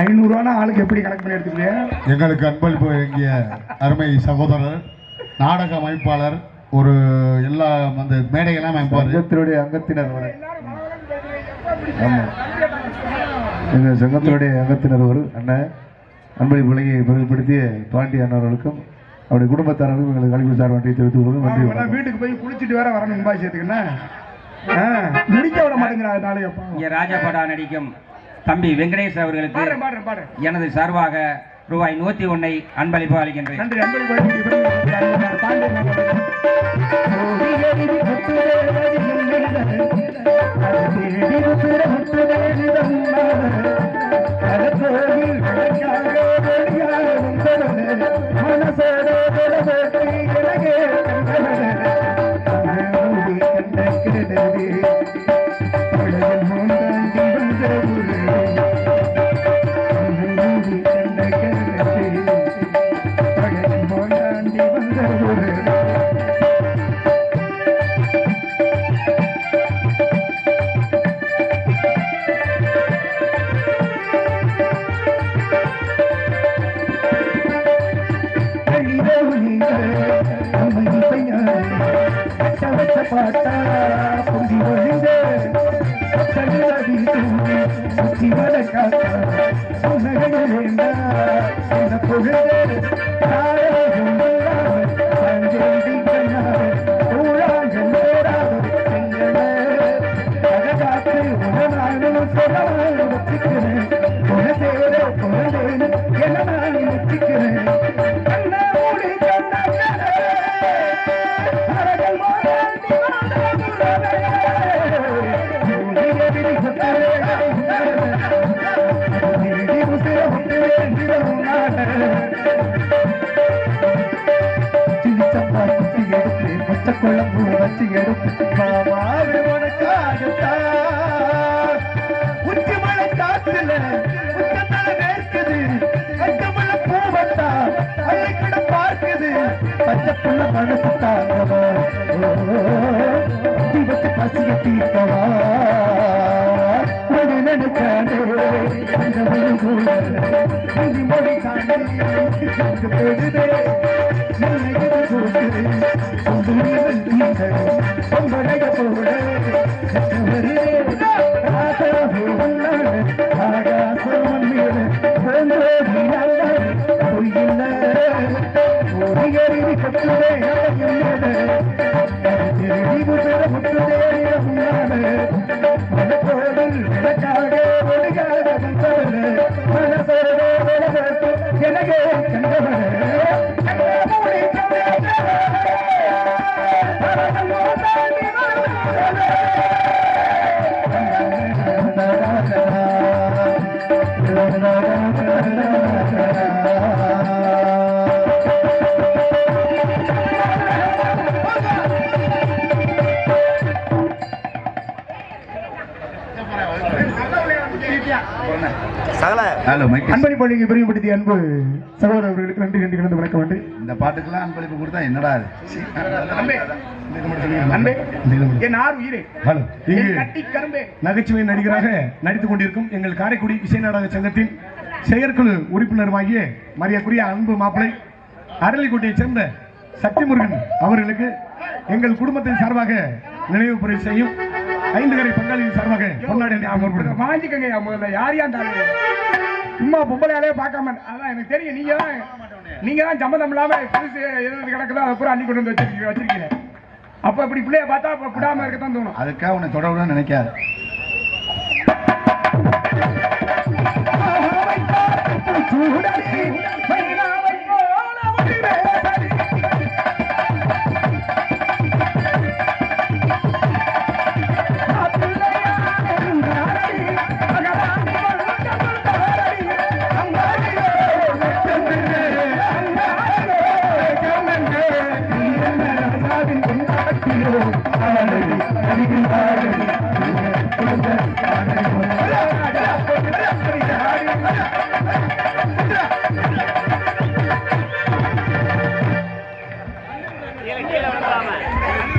500 ஆளுக்கு எப்படி கணக்கு பண்ணி எடுத்துக்கலையா? எங்களுக்கு அன்பளிப்பு வழங்கிய அருமை சகோதரர், நாடக அமைப்பாளர், ஒரு எல்லா அந்த மேடையெல்லாம் அமைப்பார். சங்கத்தினுடைய அங்கத்தினர் வரை. ஆமாம், எங்கள் சங்கத்தினுடைய அங்கத்தினர் ஒரு அண்ணன் அன்பளிப்பு வழங்கி பெருமைப்படுத்திய பாண்டி அண்ணவர்களுக்கும் அவருடைய குடும்பத்தாரர்களுக்கும் எங்களுக்கு கல்வி சார் வண்டியை தெரிவித்துக் கொள்வோம். நன்றி. வீட்டுக்கு போய் குளிச்சுட்டு வேற வரணும் பாய்ச்சதுக்குன்னா முடிக்க விட மாட்டேங்கிறாங்க. இங்கே ராஜபடா நடிக்கும் தம்பி வெங்கடேஷ் அவர்களுக்கு எனது சார்பாக ரூபாய் 101 அன்பளிப்பாக அளிக்கின்றேன். நன்றி. குழம்பு வச்சு எடுத்து உச்சி மழை காத்துல உச்சத்தல வேர்க்குது, கட்டமல பூவத்தா அள்ளிக்கிட பார்க்குது, பச்சை புள்ள மனசு தாங்கவா தீபத்து பசிய தீர்க்கவா ஒரு நினைக்காதே அந்த மொழி காணே போகுதே அன்பளிப்பு வழங்கி பெருமைப்படுத்திய அன்பு சகோதரர்களுக்கு நன்றி நன்றி கலந்து வணக்கம். நன்றி. இந்த பாட்டுக்கெல்லாம் அன்பளிப்பு கொடுத்தா என்னடா அது? நகைச்சுவை நடிகராக நடித்துக் கொண்டிருக்கும் எங்கள் காரைக்குடி இசை நாடக சங்கத்தின் செயற்குழு உறுப்பினருமாகிய மரியாதைக்குரிய அன்பு மாப்பிளை அரளிக்கோட்டையைச் சேர்ந்த சக்திமுருகன் அவர்களுக்கு எங்கள் குடும்பத்தின் சார்பாக நினைவு பரிசு செய்யும் ஐந்து கரை பங்காளியின் சார்பாக பொன்னாடி வாங்கிக்கங்க முதல்ல யார் யாண்டாரு சும்மா பொம்பளையாலே பார்க்காம அதான் எனக்கு தெரியும் நீங்க தான் சம்மந்தம் இல்லாம புதுசு எது கிடக்குதோ அதை பூரா அள்ளி கொண்டு வந்து வச்சிருக்கீங்க அப்ப இப்படி பிள்ளைய பார்த்தா அப்ப விடாம இருக்கத்தான் தோணும். அதுக்காக உன்னை தொடர்பு நினைக்காது.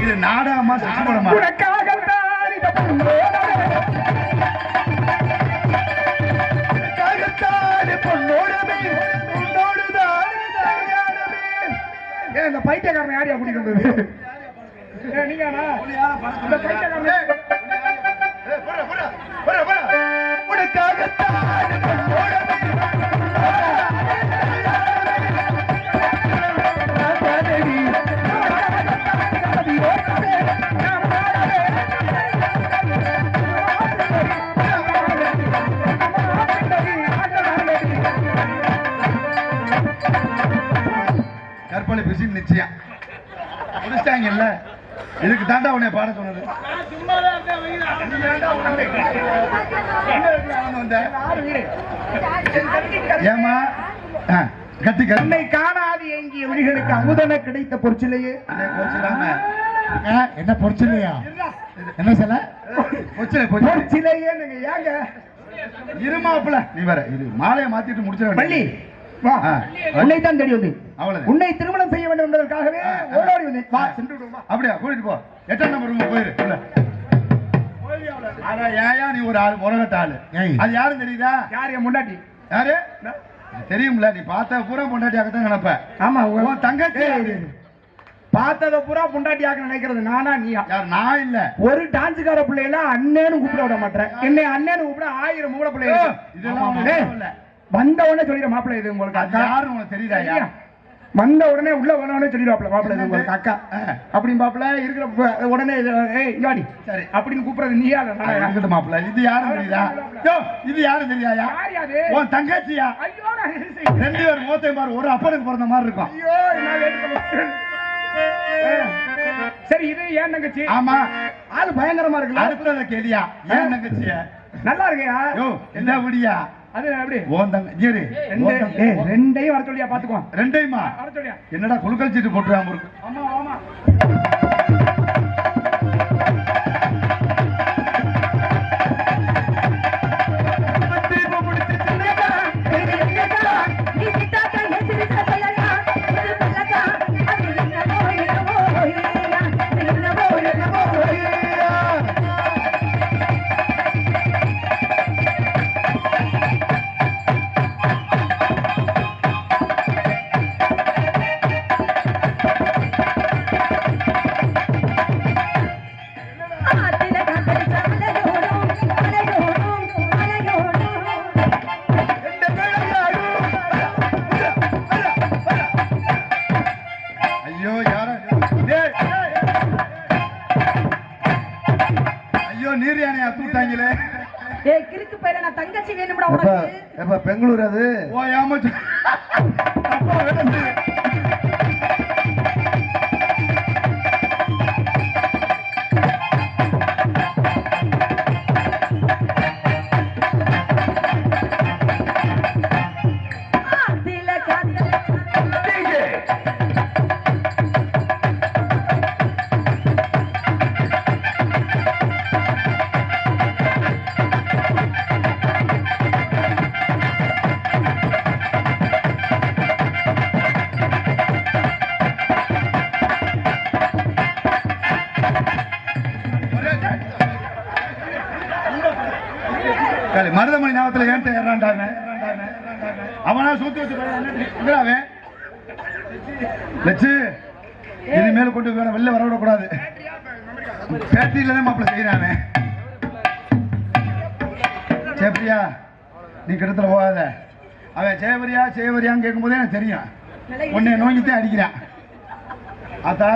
இது நாடகமா சட்டப்படமா? இந்த பைத்தியக்காரன் யாரையா கூட்டிட்டு வந்தது? நீங்க கற்பனை பிசி நிச்சயம் முடிச்சிட்டாங்கல்ல. இதுக்கு தாண்டா உன்னை பாட சொன்னது. ஏமா கத்தி கண்ணை காணாது எங்கிய விழிகளுக்கு அமுதன கிடைத்த பொற்சிலையே என்ன பொற்சிலையா? என்ன சொல்ல? பொற்சிலையே ஏங்க இருமாப்புல நீ வர இது மாலையை மாத்திட்டு முடிச்சிட பள்ளி உன்னை தான் தேடி வந்து உன்னை திருமணம் செய்ய வேண்டும் என்பதற்காகவே ஓடோடி வந்தேன். வா சென்று விடுவோமா? அப்படியா கூட்டிட்டு போ. 8ஆம் நம்பர் ரூம் போயிரு. ஏயா நீ ஒரு ஆள் உலகத்த ஆளு. அது யாரும் தெரியுதா? யாரு? என் முன்னாடி. யாரு தெரியும்ல? நீ பார்த்த பூரா பொண்டாட்டியாகத்தான் நினைப்ப. ஆமா உன் தங்கச்சி பார்த்தத பூரா பொண்டாட்டியாக நினைக்கிறது நானா நீயா? யார்? நான் இல்ல. ஒரு டான்ஸுக்கார பிள்ளைல அண்ணேன்னு கூப்பிட விட மாட்டேன். என்னை அண்ணேன்னு கூப்பிட 1000 மூட பிள்ளை. இதெல்லாம் வந்த உடனே சொல்லிடுற மாப்பிள்ளை இது உங்களுக்கு அக்கா. யாரும் உனக்கு தெரியுதா? வந்த உடனே உள்ள உடனே சொல்லிடுவாப்ல மாப்பிள்ளை இது உங்களுக்கு அக்கா அப்படின்னு பாப்பிள்ள இருக்கிற உடனே இங்காடி சரி அப்படின்னு கூப்பிடுறது நீயா? அங்கிட்டு மாப்பிள்ள இது யாரும் தெரியுதா? இது யாரும் தெரியாயா? உன் தங்கச்சியா? ரெண்டு பேர் மூத்தை மாதிரி ஒரு அப்பனுக்கு பிறந்த மாதிரி இருக்கும். சரி இது ஏன் தங்கச்சி? ஆமா அது பயங்கரமா இருக்குல்ல. அடுத்தத கேளியா? ஏன் தங்கச்சிய? நல்லா இருக்கியா? என்ன முடியா? அது எப்படி? ஓன் தங்கச்சி ரெண்டையும் வர சொல்லியா? பாத்துக்கோ. ரெண்டையுமா வர சொல்லியா? என்னடா குலுக்கல் சீட்டு போட்டுறாம இருக்கு. ஆமா ஆமா பெங்களூர் அது மருதமணி ஞாபகத்தில் ஏன் ஏறாண்டாங்க அவனா சூத்து வச்சு லட்சு இனிமேல் கொண்டு வெளில வரவிடக்கூடாது. பேட்டரியில தான் மாப்பிள்ள செய்யறானே. ஜெயபிரியா நீ கிட்டத்துல போகாத. அவன் ஜெயபிரியான்னு கேட்கும்போதே எனக்கு தெரியும் உன்னை நோங்கித்தான் அடிக்கிறான். ஆத்தா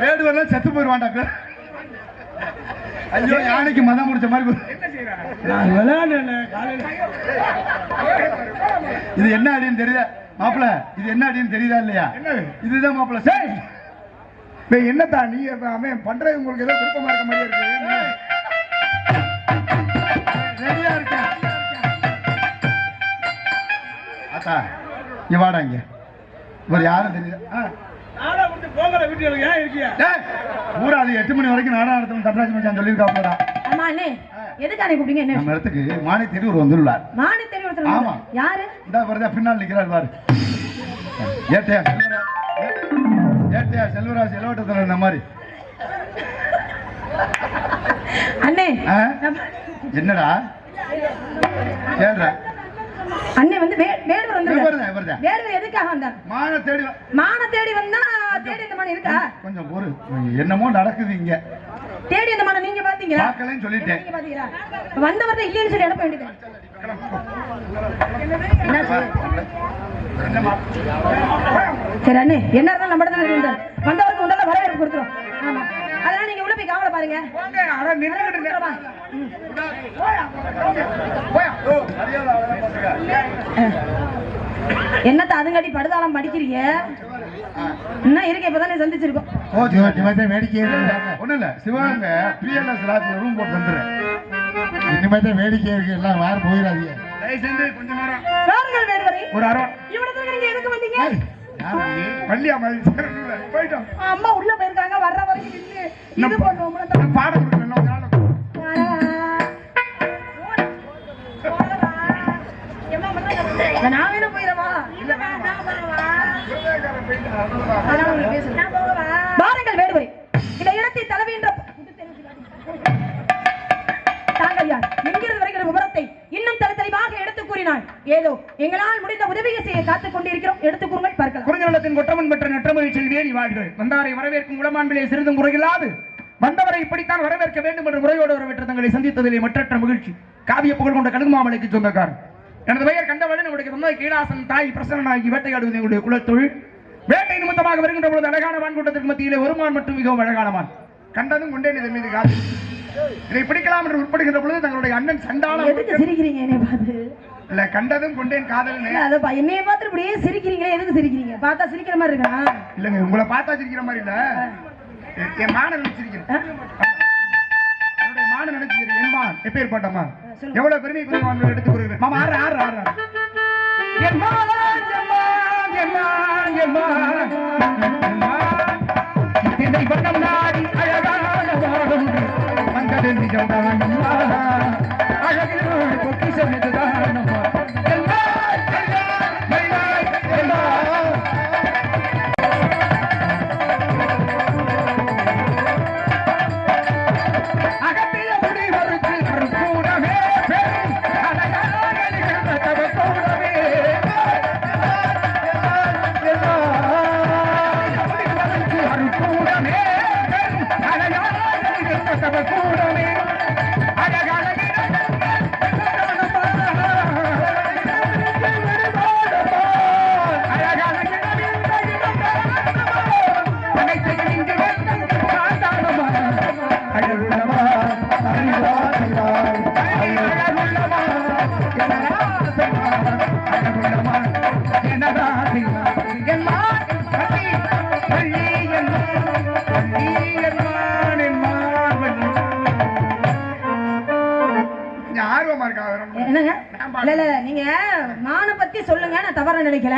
வேடுவெல்லாம் செத்து போயிடுவான்டாக்கு. ஐயோ யானைக்கு மதம் முடிச்ச மாதிரி நான் விளையாடுறேன் காலையில. இது என்ன அடின்னு தெரியுதா மாப்பிள? இது என்ன அடின்னு தெரியுதா இல்லையா? இதுதான் மாப்பிள. சரி என்னத்தா நீ அவன் பண்றது உங்களுக்கு ஏதோ விருப்பமா இருக்க மாதிரி இருக்கு. ரெடியா இருக்கேன். அத்தா இங்க வாடா. இங்க இவர் யாரும் தெரியுதா? ஊரா அது 8 மணி வரைக்கும் நாடகம் நடத்தணும் தண்டராஜ் மச்சான் சொல்லியிருக்காப்லடா. ஆமா அண்ணே எதுக்கானே கூப்பிட்டீங்க? என்ன நம்ம இடத்துக்கு மானை தேடி ஒரு வந்துள்ளார். மானை தேடி ஒருத்தர் ஆமா. யாரு? இந்த வருதா பின்னால் நிக்கிறார் பாரு. ஏட்டையா செல்வராஜ் இளவட்டத்தில் இந்த மாதிரி. அண்ணே என்னடா கேள்ற? அண்ணே வந்து வேடுவர் வந்தாரு. வேடுவர் எதுக்காக வந்தார்? மான தேடி வந்தா தேடி இந்த மானை இருக்கா? கொஞ்சம் ஒரு என்னமோ நடக்குது இங்க. தேடி இந்த மானை நீங்க பாத்தீங்களா? பார்க்கலன்னு சொல்லிட்டேன். நீங்க பாத்தீங்களா? வந்தவர்ட்ட இல்லைன்னு சொல்லி அனுப்ப வேண்டியது. சரி அண்ணே என்ன இருந்தாலும் நம்ம இடத்துல இருந்தார் வந்தவருக்கு முதல்ல வரவேற்பு கொடுத்துரும். ஆமா அதெல்லாம் நீங்க உள்ள போய் காவலை பாருங்க. என்னத்த அதுங்காட்டி படுதாளம் படிக்கிறீங்க? இன்னும் இருக்க இப்பதானே சந்திச்சிருக்கோம். வேடிக்கை ஒண்ணு இல்ல சிவகங்கை பிஎல்எஸ் ரூம் போட்டு வந்துடுறேன். இனிமேல் வேடிக்கை இருக்கு. எல்லாம் வேற போயிடாதீங்க. கொஞ்ச நேரம் வாருங்கள் வேடுவரை. ஒரு அரை இவ்வளவு நீங்க எதுக்கு வந்தீங்க? அம்மா உள்ள போயிருக்காங்க. வர்ற வரைக்கும் நின்று இது பண்ணுவோம். பாடம் நான் வேணும் போயிடவா? வாருங்கள் வேடுவரை. இந்த இடத்தை தலைவின்ற தாங்கள் யார்? என்கிறது வரைக்கிற விவரத்தை இன்னும் தெளிவாக எடுத்து கூறினாள். ஏதோ எங்களால் முடிந்த உதவியை செய்ய காத்துக் கொண்டிருக்கிறோம். எடுத்துக் கூறுங்கள் பார்க்கலாம். குறிஞ்சலத்தின் கொற்றமன் பெற்ற நற்றமொழி செல்வியே வாழ்கள் வந்தாரை வரவேற்கும் உளமான்பிலே சிறிதும் முறையில்லாது வந்தவரை இப்படித்தான் வரவேற்க வேண்டும் என்ற முறையோடு வரவேற்று தங்களை சந்தித்ததிலே மற்றற்ற மகிழ்ச்சி. காவிய புகழ் கொண்ட கடுகுமாமலைக்கு சொந்தக்காரன். எனது பெயர் கண்டவளன். நம்முடைய தந்தை கீழாசன், தாய் பிரசன்னாகி வேட்டையாடுவது எங்களுடைய குலத்தொழில். வேட்டை நிமித்தமாக வருகின்ற பொழுது அழகான வான் கூட்டத்திற்கு மத்தியிலே ஒருமான் மட்டும் மிகவும் அழகான வான் கண்டதும் கொண்டேன் இதன் மீது காது. இதை பிடிக்கலாம் என்று உட்படுகின்ற பொழுது தங்களுடைய அண்ணன் சண்டாளம். எதுக்கு சிரிக்கிறீங்க என்னை பார்த்து? இல்ல கண்டதும் கொண்டேன் காதல். என்னைய பார்த்து இப்படியே சிரிக்கிறீங்களே, எதுக்கு சிரிக்கிறீங்க? பார்த்தா சிரிக்கிற மாதிரி இருக்கா? இல்லங்க உங்களை பார்த்தா சிரிக்கிற மாதிரி இல்ல. என் மான நினைச்சிருக்கிறேன். என்னுடைய மான நினைச்சிருக்கிறேன். என் மான் எப்பேற்பட்டமா எவ்வளவு பெருமை குறிப்பான் எடுத்துக் கொள்கிறேன். மாமா ஆறு ஆறு ஆறு வண்ணம் நாடி அழகான வந்தது நிஜம்தான் அழகில் பொக்கிஷம் இதுதான். நீங்க மான பத்தி சொல்லுங்க, நான் தவற நினைக்கல.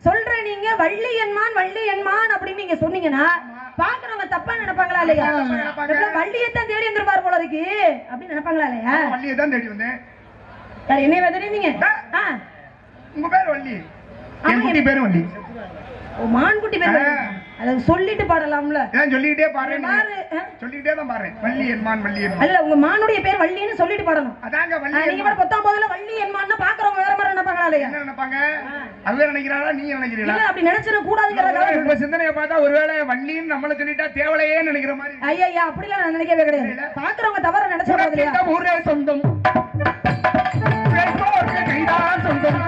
சொல்றேன் நீங்க வள்ளி என்மான் அப்படின்னு நீங்க சொன்னீங்கன்னா பாக்குறவங்க தப்பா நினைப்பாங்களா இல்லையா? வள்ளியத்தான் தேடி வந்துருப்பாரு போல இருக்கு அப்படின்னு நினைப்பாங்களா இல்லையா? வள்ளியை தான் தேடி வந்தேன். என்னைய தெரியுங்க. உங்க பேர் வள்ளி. என் குட்டி பேரும் வள்ளி. ஓ, மான்குட்டி பேர் வள்ளி. அதை சொல்லிட்டு பாடலாம்ல. ஏன் சொல்லிக்கிட்டே பாரு, பாரு, சொல்லிக்கிட்டே தான் பாரு. வள்ளி என்மான் வள்ளி என்மான். அல்ல, உங்க மானுடைய பேர் வள்ளின்னு சொல்லிட்டு பாடணும். அதாங்க வள்ளி. நீங்க பாரு 19ல வள்ளி என்மான்னா பாக்குறவங்க வேற மாதிரி நினைப்பாங்களா இல்லையா? என்ன நினைப்பாங்க? அவங்க நினைக்கிறாரா நீங்க நினைக்கிறீங்களா? இல்ல, அப்படி நினைச்சிட கூடாதுங்கறதுக்காக உங்க சிந்தனையை பார்த்தா ஒருவேளை வள்ளின்னு நம்மள சொல்லிட்டா தேவலையே நினைக்கிற மாதிரி. ஐயா அப்படிலாம் நான் நினைக்கவே கிடையாது. பாக்குறவங்க தவற நினைச்சிடாது இல்லையா? ஊரே சொந்தம், உழைப்போர்க்கு கைதான் சொந்தம்,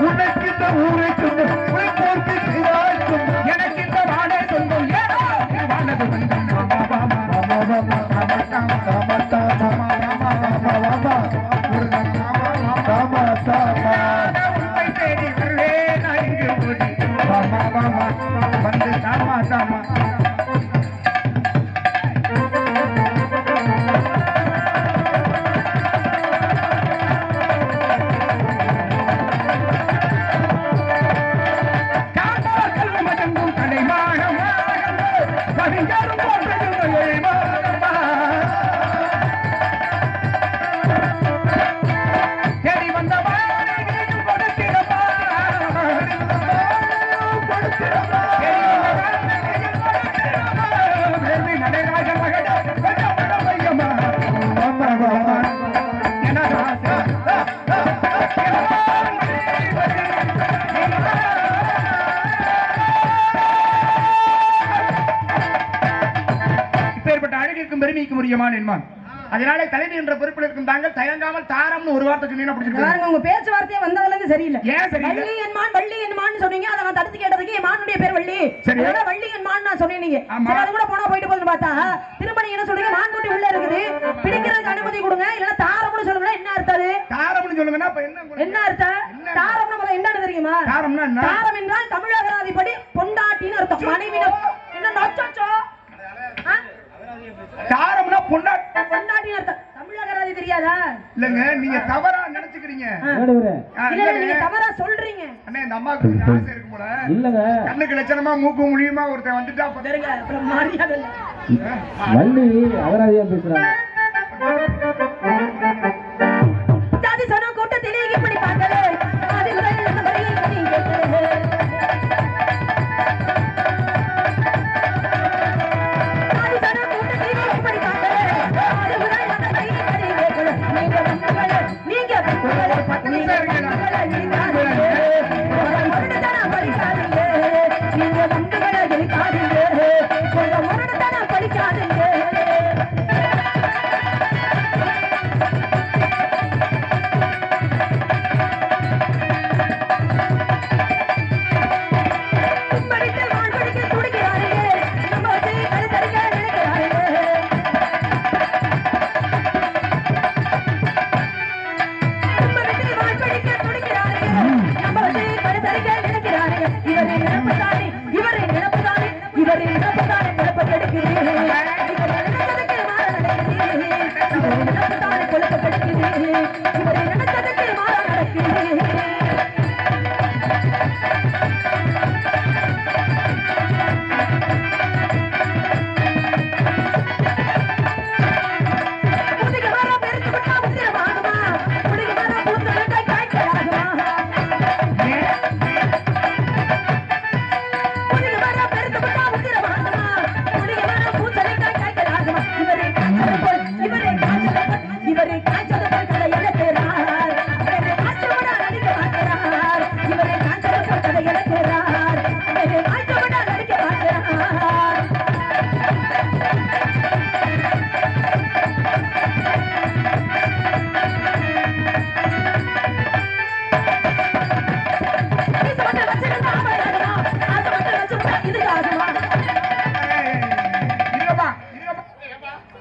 உனக்கு இந்த ஊரே சொந்தம், உழைப்போர்க்கு கைதான் சொந்தம், எனக்கு இந்த வாடே சொந்தம், ஏடா வாடது சொந்தம். உன்னை தேடி வருவேன் நான் இங்கு ஓடி. வந்து தாமா தாமா. பெருமைக்கு முரியமான என்மான். அதனால தலைமை என்ற பொறுப்பில் இருக்கும் தாங்கள் தயங்காமல் தாரம்னு ஒரு வார்த்தை சொன்னீங்கன்னா பிடிச்சிருக்காங்க. உங்க பேச்சுவார்த்தையே வந்ததுல இருந்து சரியில்லை. ஏன் சரியில்லை? வள்ளி என்மான் சொன்னீங்க. அதை நான் தடுத்து கேட்டதுக்கு என் மானுடைய பேர் வள்ளி. அதனால வள்ளி என்மான் நான் சொன்னேன். நீங்க சரி, அது கூட போனா போயிட்டு போகுதுன்னு பார்த்தா திரும்ப நீங்க என்ன சொல்றீங்க? மான்குட்டி உள்ள இருக்குது, பிடிக்கிறதுக்கு அனுமதி கொடுங்க, இல்லன்னா தாரம்னு சொல்லுங்க. என்ன அர்த்தம்? தாரம்னு சொல்லுங்கன்னா என்ன அர்த்தம்? தாரம்னா முதல்ல என்னன்னு தெரியுமா? தாரம்னா என்ன? தாரம் என்றால் தமிழகராதிப்படி பொண்டாட்டின்னு அர்த்தம். மனைவி என்ன நச்சச்சோ? தாரம்னா பொண்டாட்டின்னு அர்த்தம். தமிழகராதி தெரியாதா? இல்லங்க, நீங்க தவறா நினைச்சுக்கிறீங்க. இல்ல, நீங்க தவறா சொல்றீங்க. அண்ணே, இந்த அம்மாக்கு ஆசை இருக்கும் போல. இல்லங்க, கண்ணுக்கு லட்சணமா மூக்கு முடியுமா ஒருத்தன் வந்துட்டா பாருங்க, அப்புறம் மரியாதை இல்ல. வள்ளி அகராதியா பேசுறாங்க. ஜாதி சன கூட்டத்திலே இப்படி பார்க்கல. அதில் இந்த வரியை நீங்க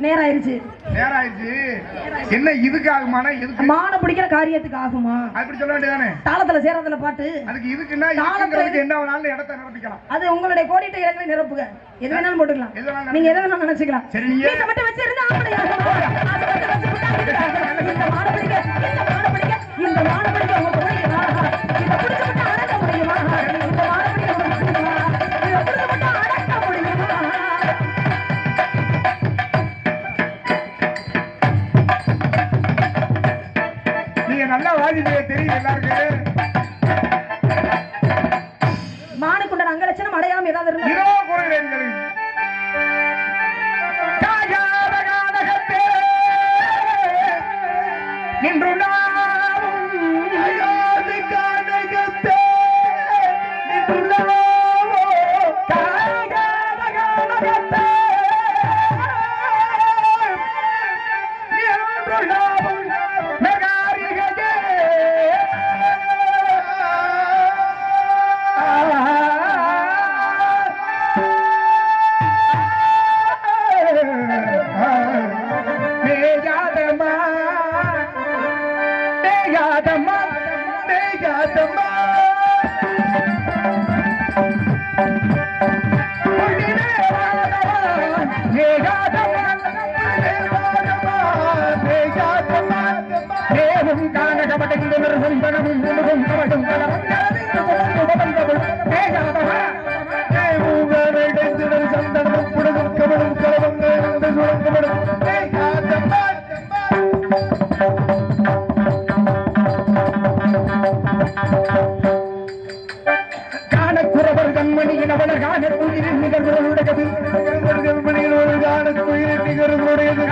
நேரம் ஆயிருச்சு. என்ன இதுக்கு ஆகுமானா? இதுக்கு மான பிடிக்கிற காரியத்துக்கு ஆகுமா? அப்படி சொல்ல வேண்டியதானே? தாளத்துல சேரத்துல பாட்டு அதுக்கு இதுக்குன்னா தாளத்துக்கு என்ன வேணாலும் இடத்தை நிரப்பிக்கலாம். அது உங்களுடைய கோடிட்ட இடங்களை நிரப்புங்க. எது வேணாலும் போட்டுக்கலாம். நீங்க எதை வேணாலும் நினைச்சுக்கலாம். சரி, நீங்க இத மட்டும் வச்சிருந்தா ஆம்பளை ஆகுமா? அது மட்டும் வச்சிருந்தா இந்த மான பிடிக்க இந்த மான பிடிக்க உங்க பிடிக்குமா? இத பிடிச்சு விட்டு அடக்க முடியுமா? இந்த மான பிடிக்க உங்களுக்கு பிடிக்குமா? இத பிடிச்சு விட்டு அடக்க முடியுமா? நீங்க நல்லா வாதிப்பே தெரியும் எல்லாருக்கும். தேவும் காணகமடைந்தவர் சொந்தனமும் உணவும் கவடும் சந்தனமும் புடவும் கவடும் கலவங்கள் சுழங்கப்படும் காணக்குறவர் கண்மணியின் அவள காணக்குயிரின் நிகழ்வுடையது கண்மணியின் ஒரு காணக்குயிரின் நிகழ்வுடையது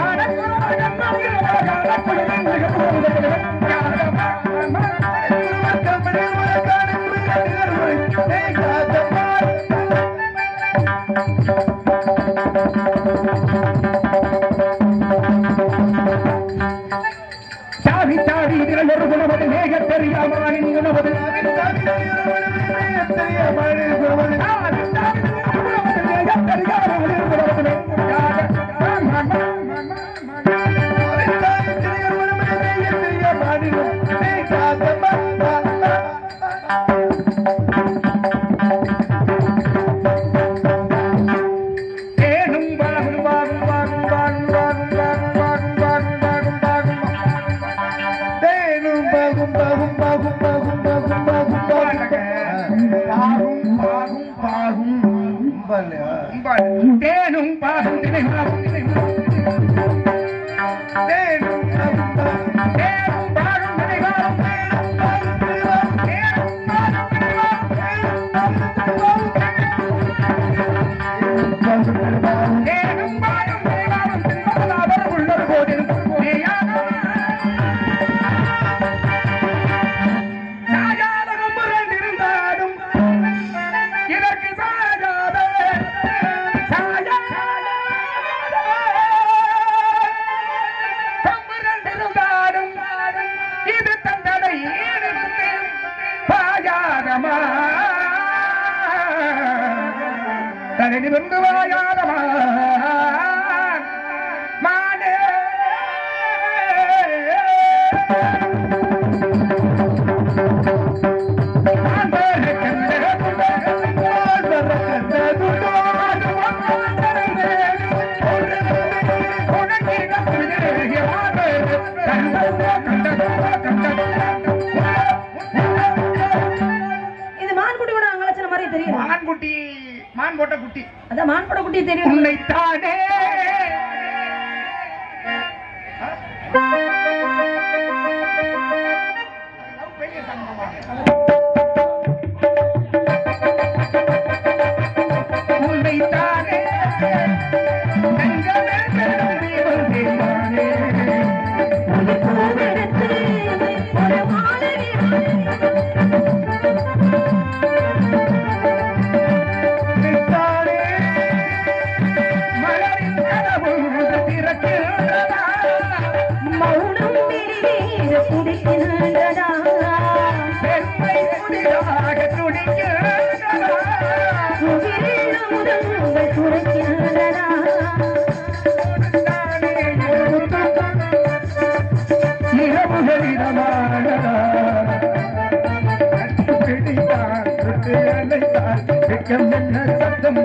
சாவி சாவி இதில் ஒரு குணவது மேக தெரியாமல் குணவது தேனும் பாகும் தனி வந்து வாயாதமா மானே இது மான்குட்டி கூட அங்கலச்சன மாதிரி தெரியும். மான்குட்டி மான் போட்ட குட்டி அதான் மான் போட்ட குட்டி தெரியும். உன்னைத்தானே உன்னைத்தானே சத்தம்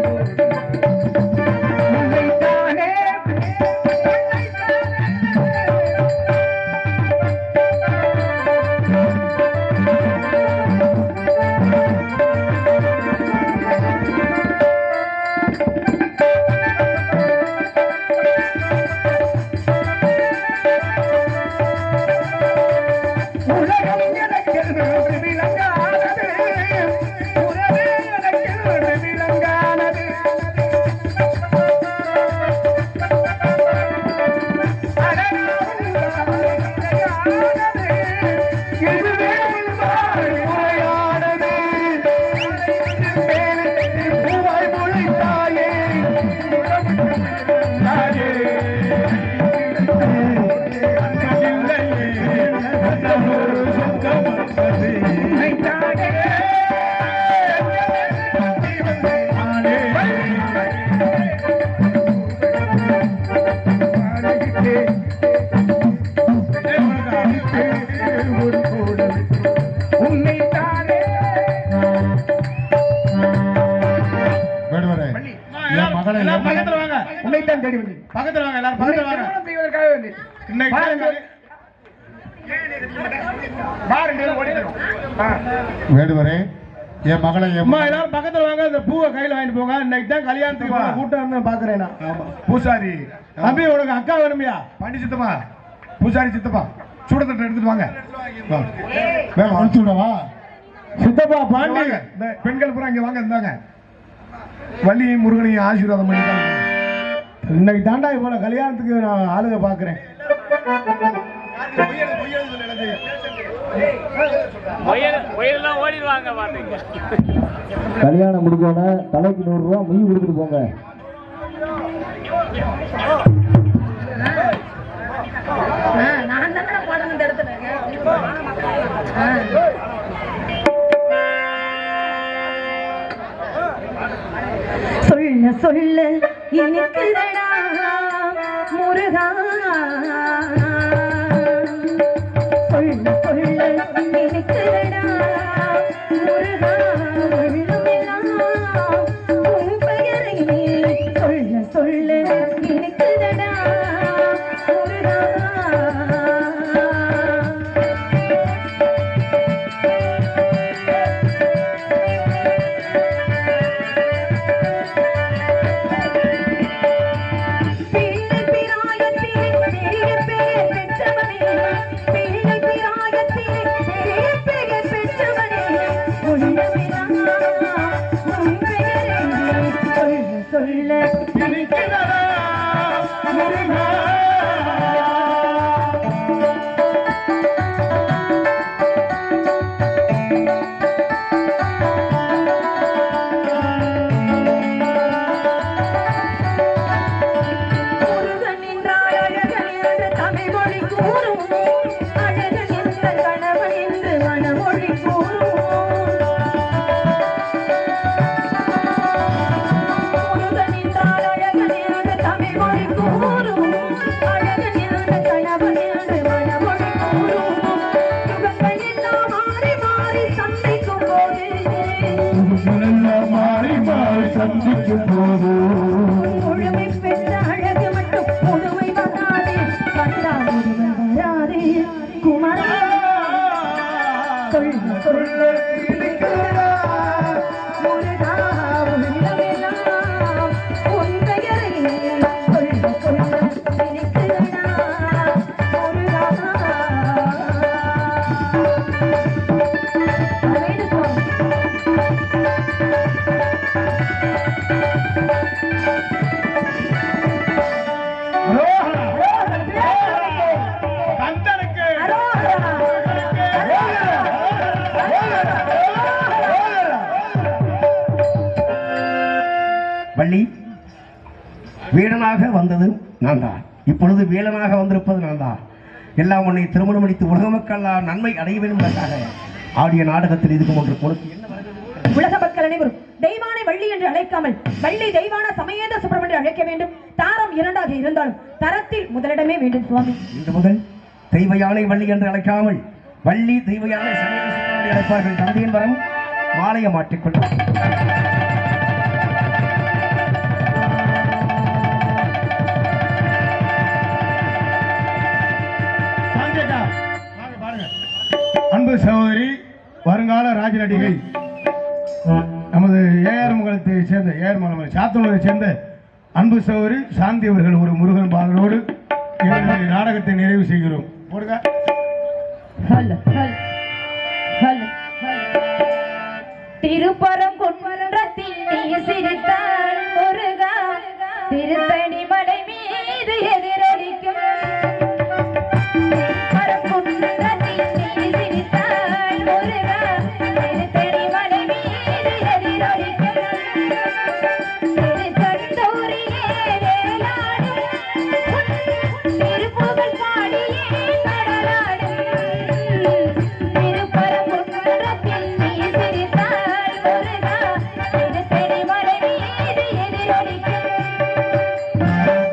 உன்னை தேடி வந்தேன். பக்கத்துல வாங்க எல்லாரும் பக்கத்துல வாங்க. திருமணம் செய்வதற்காக வந்தேன். இன்னைக்கு வேடுவரே என் மகளை அம்மா எல்லாரும் பக்கத்துல வாங்க, இந்த பூவை கையில வாங்கிட்டு போங்க. இன்னைக்கு தான் கல்யாணத்துக்கு கூட்டம் பாக்குறேன். ஆமா பூசாரி தம்பி உனக்கு அக்கா வேணுமியா? பாண்டி சித்தப்பா பூசாரி சித்தப்பா சூடத்தட்டை எடுத்துட்டு வாங்க. வேணும் அனுப்பிச்சு விடவா? சித்தப்பா பாண்டி வாங்க. இந்த பெண்கள் பூரா இங்க வாங்க. இருந்தாங்க வள்ளியும் முருகனையும் ஆசீர்வாதம் பண்ணிட்டாங்க. இன்னைக்கு தாண்டா இவ்வளவு கல்யாணத்துக்கு நான் ஆளுங்க பாக்குறேன். கல்யாணம் முடிஞ்சோன்னா தலைக்கு 100 ரூபா மொய் கொடுத்துட்டு போங்க. நான் தானே போடணும் இந்த இடத்துல. சொல்ல சொல்ல இனிக்குதடா முருகா, சொல்ல சொல்ல இனிக்குதடா முருகா, உள்ளமெல்லாம் உன் பெயரை சொல்ல சொல்ல இனிக்குதடா முருகா. முழுமை பெற்ற அழகு மட்டும் முழுமை வராதே, வந்தால் ஒருவர் வராதே குமரா. சொல்ல சொல்ல முருகா, உள்ளமெல்லாம் உன் பெயரை சொல்ல சொல்ல இனிக்குதடா முருகா. வள்ளி, வீடனாக வந்தது நான் தான், இப்பொழுது வீரனாக வந்திருப்பது நான் தான். எல்லாம் உன்னை திருமணம் முடித்து உலக மக்கள் நன்மை அடைய வேண்டும் என்பதற்காக ஆடிய நாடகத்தில் இதுக்கு ஒன்று உனக்கு என்ன உலக மக்கள் அனைவரும் தெய்வானை வள்ளி என்று அழைக்காமல் வள்ளி தெய்வான சமேத சுப்பிரமணியன் அழைக்க வேண்டும். தாரம் 2ஆக இருந்தாலும் தரத்தில் முதலிடமே வேண்டும் சுவாமி. இன்று முதல் தெய்வ யானை வள்ளி என்று அழைக்காமல் வள்ளி தெய்வ யானை சமேத சுப்பிரமணியன் அழைப்பார்கள். தந்தையின் வரம் மாலையை மாற்றிக்கொள்ளும். அன்பு சகோதரி, வருங்கால ராஜநடிகை, நமது ஏஆர்மங்கலத்தை சேர்ந்த ஏஆர்மங்கலம் சாத்தனூரை சேர்ந்த அன்பு சகோதரி சாந்தி அவர்கள் ஒரு முருகன் பாடலோடு எங்களுடைய நாடகத்தை நிறைவு செய்கிறோம். போடுங்க. திருப்பரங்குன்றத்தில் நீ சிரித்தால் முருகா, திருத்தணி மலை மீது எதிரொலிக்கும். Thank you.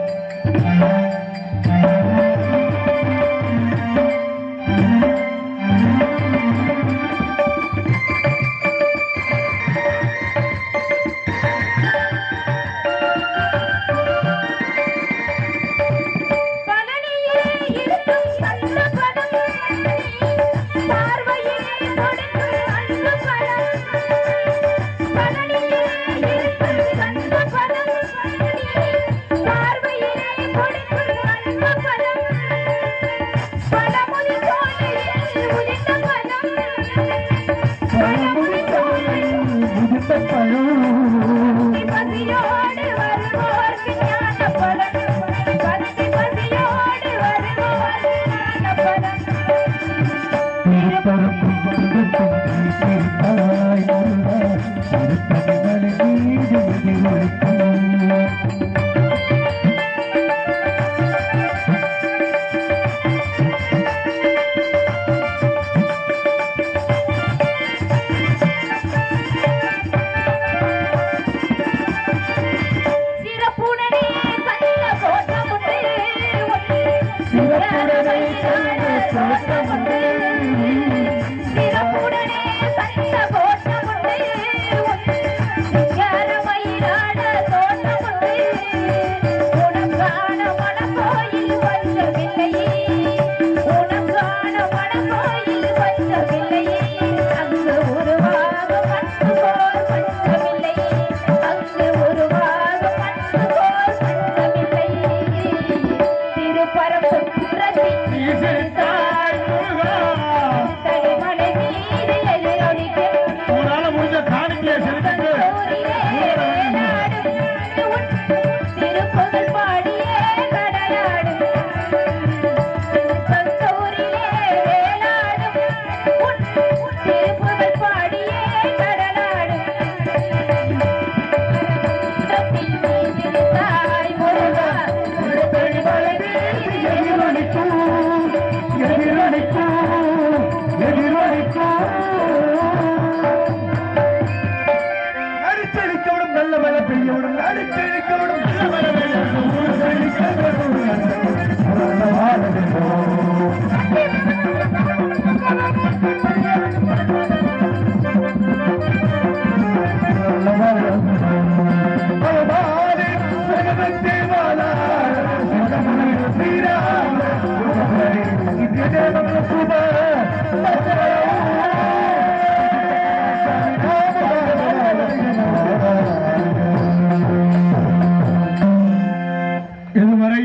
இதுவரை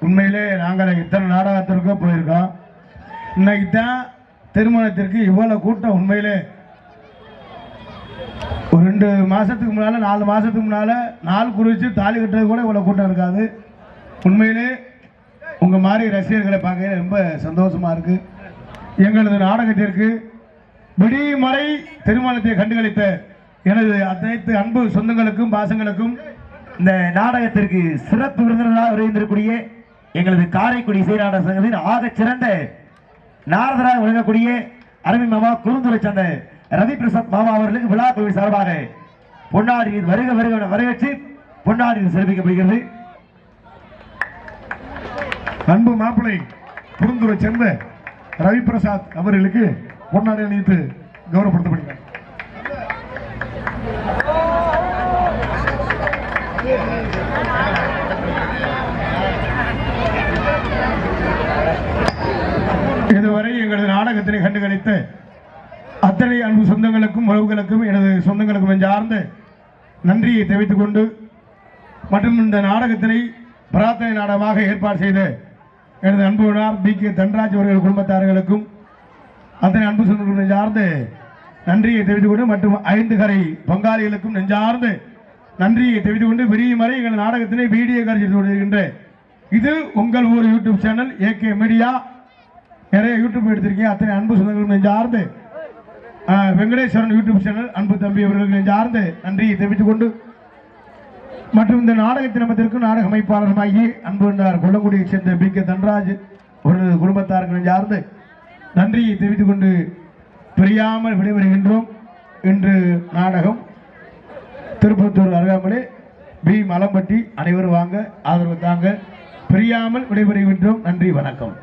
உண்மையிலே நாங்கள் இத்தனை நாடகத்திற்கு போயிருக்கோம். இன்னைக்கு தான் திருமணத்திற்கு இவ்வளவு கூட்டம். உண்மையிலே ஒரு 2 மாசத்துக்கு முன்னால 4 மாசத்துக்கு முன்னால நாள் குறித்து தாலி கட்டுறது கூட இவ்வளவு கூட்டம் இருக்காது. உண்மையிலே உங்க மாதிரி ரசிகர்களை பார்க்க ரொம்ப சந்தோஷமா இருக்கு. எங்களது நாடகத்திற்கு விடிமறை திருமணத்தை கண்டுகளித்த எனது அனைத்து அன்பு சொந்தங்களுக்கும் பாசங்களுக்கும், இந்த நாடகத்திற்கு சிறப்பு விருந்தினராக வருகின்றக்கூடிய எங்களது காரைக்குடி இசை நாடக சங்கத்தின் ஆக சிறந்த நாரதராக விளங்கக்கூடிய அருமை மாமா குறுந்துரை சந்த ரவி பிரசாத் மாமா அவர்களுக்கு விழா குழு சார்பாக பொன்னாடி வருக வருக வரவேற்று பொன்னாடி சிறப்பிக்கப்படுகிறது. அன்பு மாப்பிள்ளை குறுந்துரை சேர்ந்த ரவி பிரசாத் அவர்களுக்கு பொன்னாடை அணிவித்து கௌரவப்படுத்தப்படுகிறார். இதுவரை எங்களது நாடகத்தினை கண்டுகளித்த அத்தனை அன்பு சொந்தங்களுக்கும் உறவுகளுக்கும் எனது சொந்தங்களுக்கும் நெஞ்சார்ந்த நன்றியை தெரிவித்துக் கொண்டு, மற்றும் இந்த நாடகத்தினை பிரார்த்தனை நாடகமாக ஏற்பாடு செய்த எனது அன்புனார் BK தன்ராஜ் அவர்கள் குடும்பத்தார்களுக்கும் அத்தனை அன்பு சொந்தங்களுக்கும் நெஞ்சார்ந்த நன்றியை தெரிவித்துக் கொண்டு, மற்றும் 5 கரை பங்காளிகளுக்கும் நெஞ்சார்ந்த நன்றியை தெரிவித்துக் கொண்டு, விடிமறை எங்கள் நாடகத்தினை வீடியோ காட்சி கொண்டிருக்கின்ற இது உங்கள் ஊர் யூடியூப் சேனல் AK மீடியா. நிறைய யூடியூப் எடுத்திருக்கீங்க. அத்தனை அன்பு சொந்தங்களுக்கும் நெஞ்சார்ந்து வெங்கடேஸ்வரன் யூடியூப் சேனல் அன்பு தம்பி அவர்களுக்கு நெஞ்சார்ந்து நன்றியை தெரிவித்துக் கொண்டு, மற்றும் இந்த நாடகத்தின் நமத்திற்கும் நாடக அமைப்பாளருமாகி அன்பு கொல்லங்குடியைச் சேர்ந்த BK தன்ராஜ் ஒரு குடும்பத்தாருக்கு நெஞ்சார்ந்து நன்றியை தெரிவித்துக் கொண்டு பிரியாமல் விடைபெறுகின்றோம். இன்று நாடகம் திருப்பத்தூர் அருகாமலே B மலம்பட்டி. அனைவரும் வாங்க, ஆதரவு தாங்க. பிரியாமல் விடைபெறுகின்றோம். நன்றி, வணக்கம்.